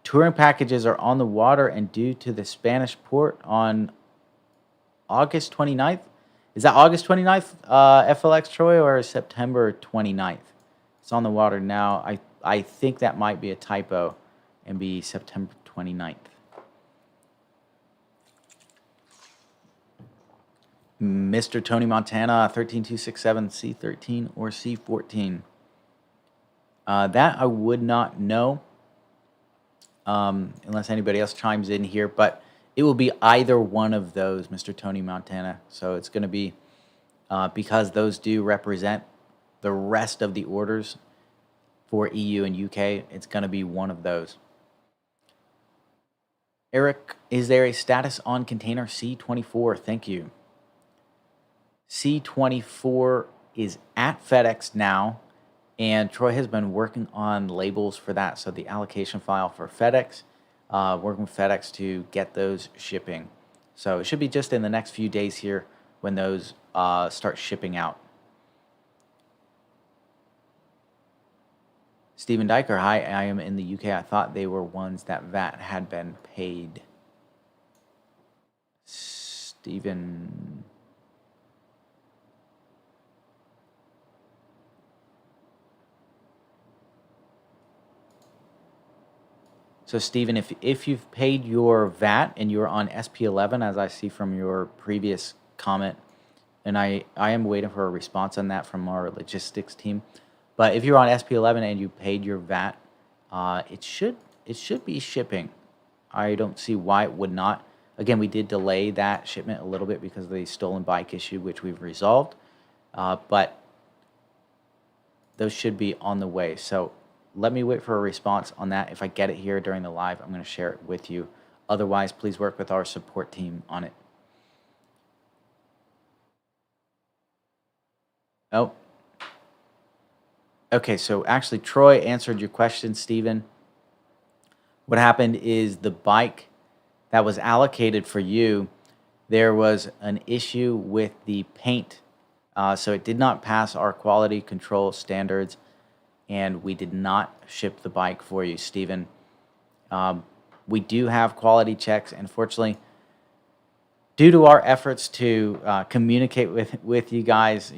touring packages are on the water and due to the Spanish port on August 29th. Is that August 29th, FLX Troy, or September 29th? It's on the water now. I think that might be a typo and be September 29th. Mr. Tony Montana, 13267, C13 or C14. That I would not know unless anybody else chimes in here, but it will be either one of those, Mr. Tony Montana. So it's going to be, because those do represent the rest of the orders for EU and UK, it's going to be one of those. Eric, is there a status on container C24? Thank you. C24 is at FedEx now, and Troy has been working on labels for that. So the allocation file for FedEx, working with FedEx to get those shipping. So it should be just in the next few days here when those start shipping out. Stephen Diker, hi, I am in the UK. I thought they were ones that VAT had been paid. Stephen... So, Stephen, if you've paid your VAT and you're on SP11, as I see from your previous comment, and I am waiting for a response on that from our logistics team, but if you're on SP11 and you paid your VAT, it should be shipping. I don't see why it would not. Again, we did delay that shipment a little bit because of the stolen bike issue, which we've resolved, but those should be on the way. So let me wait for a response on that. If I get it here during the live, I'm going to share it with you. Otherwise, please work with our support team on it. Oh. Okay, so actually, Troy answered your question, Stephen. What happened is the bike that was allocated for you, there was an issue with the paint. So it did not pass our quality control standards, and we did not ship the bike for you, Stephen. We do have quality checks. Unfortunately, due to our efforts to communicate with you guys,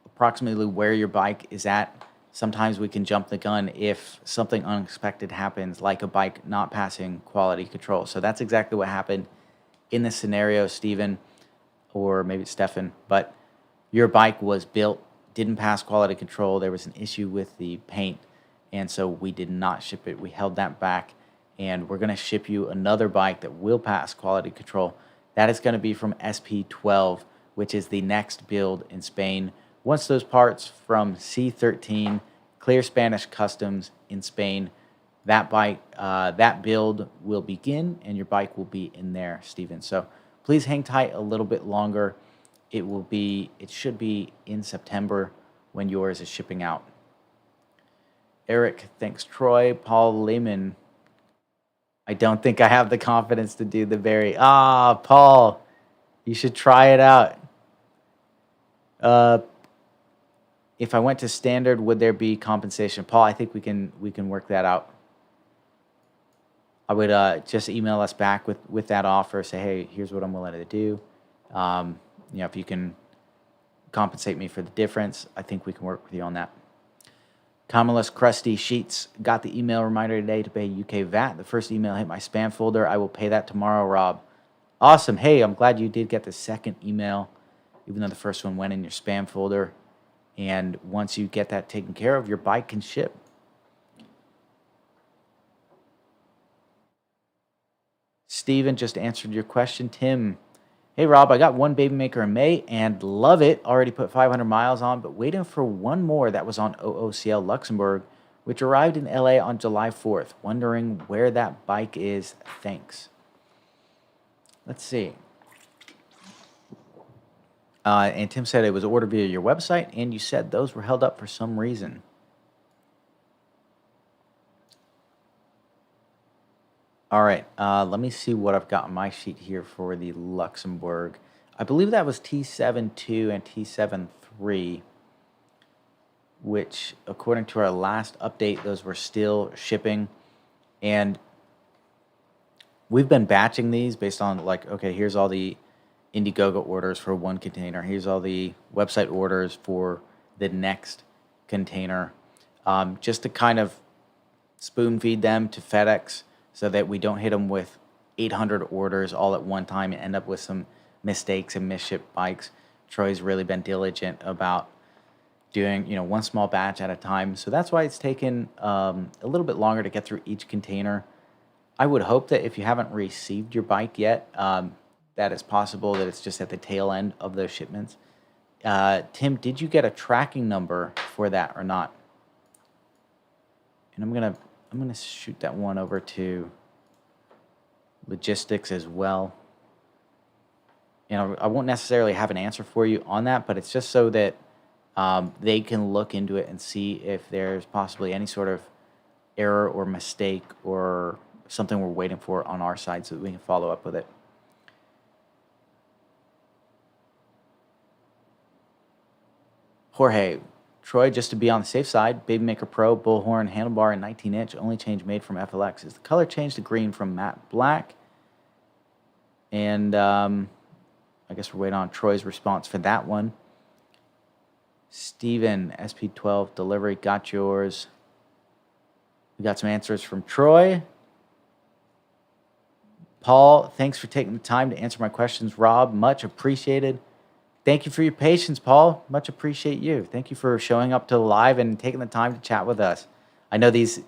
approximately where your bike is at, sometimes we can jump the gun if something unexpected happens, like a bike not passing quality control. So that's exactly what happened in this scenario, Stephen, or maybe it's Stefan, but your bike was built, didn't pass quality control. There was an issue with the paint, and so we did not ship it. We held that back, and we're going to ship you another bike that will pass quality control. That is going to be from SP12, which is the next build in Spain. Once those parts from C13 clear Spanish customs in Spain, that bike, that build will begin, and your bike will be in there, Steven. So please hang tight a little bit longer. It should be in September when yours is shipping out. Eric, thanks, Troy. Paul Lehman, I don't think I have the confidence to do the very. Paul, you should try it out. If I went to standard, would there be compensation? Paul, I think we can work that out. I would just email us back with that offer. Say, hey, here's what I'm willing to do. If you can compensate me for the difference, I think we can work with you on that. Kamala's Crusty Sheets got the email reminder today to pay UK VAT. The first email hit my spam folder. I will pay that tomorrow, Rob. Awesome. Hey, I'm glad you did get the second email, even though the first one went in your spam folder. And once you get that taken care of, your bike can ship. Steven just answered your question. Tim, hey, Rob, I got one Baby Maker in May and love it. Already put 500 miles on, but waiting for one more that was on OOCL Luxembourg, which arrived in LA on July 4th. Wondering where that bike is. Thanks. Let's see. And Tim said it was ordered via your website, and you said those were held up for some reason. All right, let me see what I've got on my sheet here for the Luxembourg. I believe that was T72 and T73, which, according to our last update, those were still shipping. And we've been batching these based on, like, okay, here's all the Indiegogo orders for one container. Here's all the website orders for the next container, just to kind of spoon feed them to FedEx, so that we don't hit them with 800 orders all at one time and end up with some mistakes and misshipped bikes. Troy's really been diligent about doing, one small batch at a time. So that's why it's taken a little bit longer to get through each container. I would hope that if you haven't received your bike yet, that it's possible that it's just at the tail end of those shipments. Tim, did you get a tracking number for that or not? And I'm gonna shoot that one over to logistics as well. I won't necessarily have an answer for you on that, but it's just so that they can look into it and see if there's possibly any sort of error or mistake or something we're waiting for on our side so that we can follow up with it. Jorge, Troy, just to be on the safe side, Baby Maker Pro, Bullhorn, handlebar, and 19-inch, only change made from FLX. Is the color changed to green from matte black? And I guess we're waiting on Troy's response for that one. Steven, SP12 delivery, got yours. We got some answers from Troy. Paul, thanks for taking the time to answer my questions. Rob, much appreciated. Thank you for your patience, Paul. Much appreciate you. Thank you for showing up to the live and taking the time to chat with us. I know these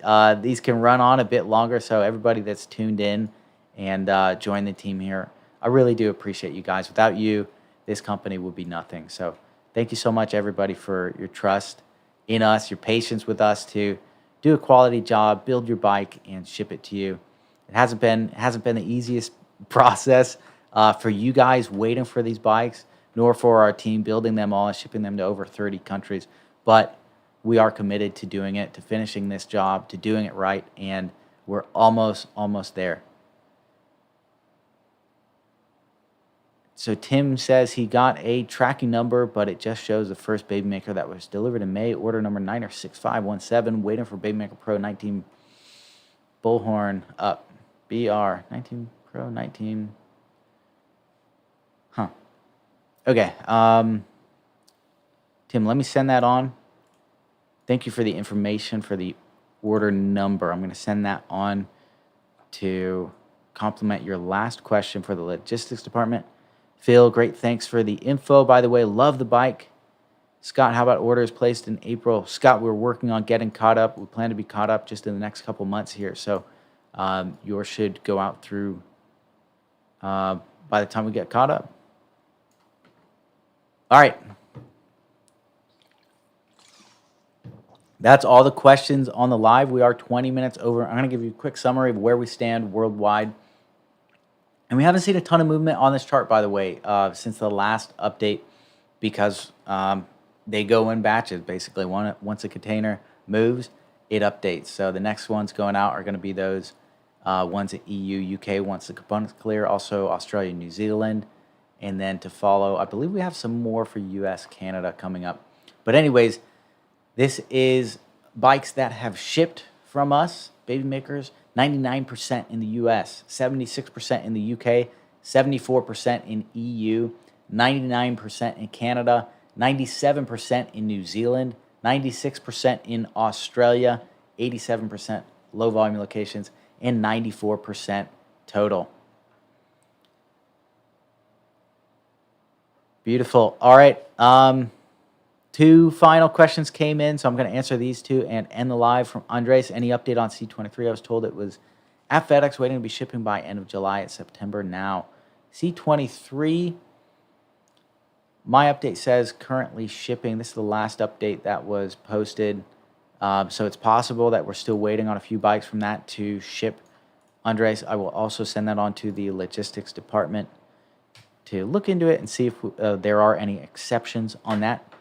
can run on a bit longer, so everybody that's tuned in and joined the team here, I really do appreciate you guys. Without you, this company would be nothing. So thank you so much, everybody, for your trust in us, your patience with us to do a quality job, build your bike, and ship it to you. It hasn't been the easiest process for you guys waiting for these bikes, nor for our team building them all and shipping them to over 30 countries. But we are committed to doing it, to finishing this job, to doing it right, and we're almost there. So Tim says he got a tracking number, but it just shows the first Baby Maker that was delivered in May, order number 96517, waiting for Baby Maker Pro 19 Bullhorn up. BR 19 Pro 19. Huh. Okay. Tim, let me send that on. Thank you for the information for the order number. I'm going to send that on to complement your last question for the logistics department. Phil, great thanks for the info. By the way, love the bike. Scott, how about orders placed in April? Scott, we're working on getting caught up. We plan to be caught up just in the next couple months here. So yours should go out through by the time we get caught up. All right. That's all the questions on the live. We are 20 minutes over. I'm going to give you a quick summary of where we stand worldwide. And we haven't seen a ton of movement on this chart, by the way, since the last update, because they go in batches. Basically, once a container moves, it updates. So the next ones going out are going to be those ones at EU, UK, once the components clear, also Australia, New Zealand, and then to follow, I believe we have some more for US, Canada coming up. But anyways, this is bikes that have shipped from us, baby makers, 99% in the US, 76% in the UK, 74% in EU, 99% in Canada, 97% in New Zealand, 96% in Australia, 87% low volume locations, and 94% total. Beautiful. All right. Two final questions came in, so I'm going to answer these two and end the live. From Andres, any update on C23? I was told it was at FedEx, waiting to be shipping by end of July. It's September now. C23, my update says currently shipping. This is the last update that was posted. So it's possible that we're still waiting on a few bikes from that to ship. Andres, I will also send that on to the logistics department to look into it and see if there are any exceptions on that.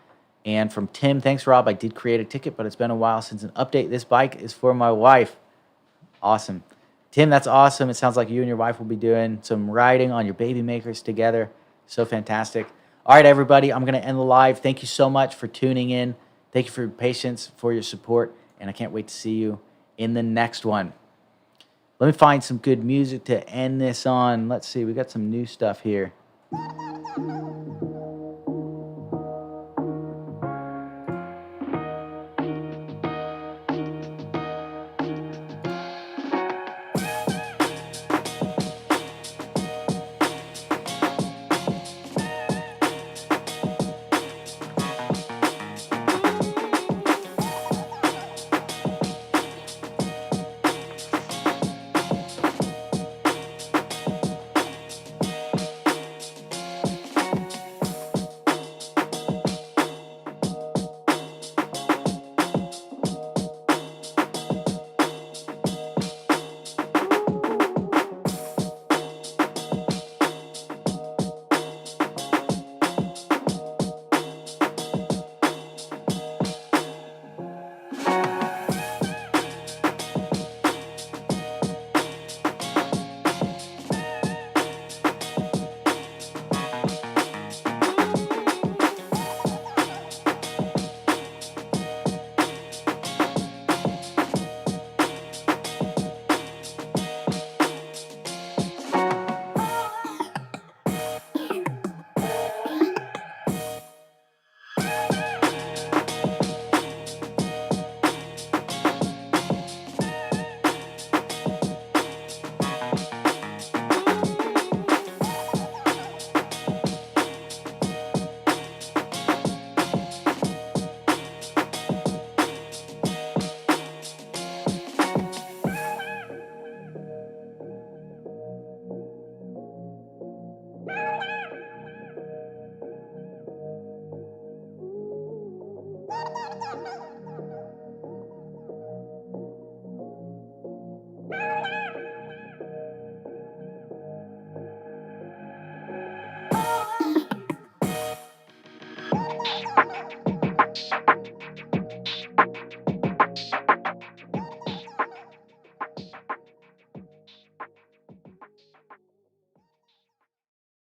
And from Tim, thanks, Rob. I did create a ticket, but it's been a while since an update. This bike is for my wife. Awesome. Tim, that's awesome. It sounds like you and your wife will be doing some riding on your baby makers together. So fantastic. All right, everybody, I'm going to end the live. Thank you so much for tuning in. Thank you for your patience, for your support, and I can't wait to see you in the next one. Let me find some good music to end this on. Let's see. We got some new stuff here.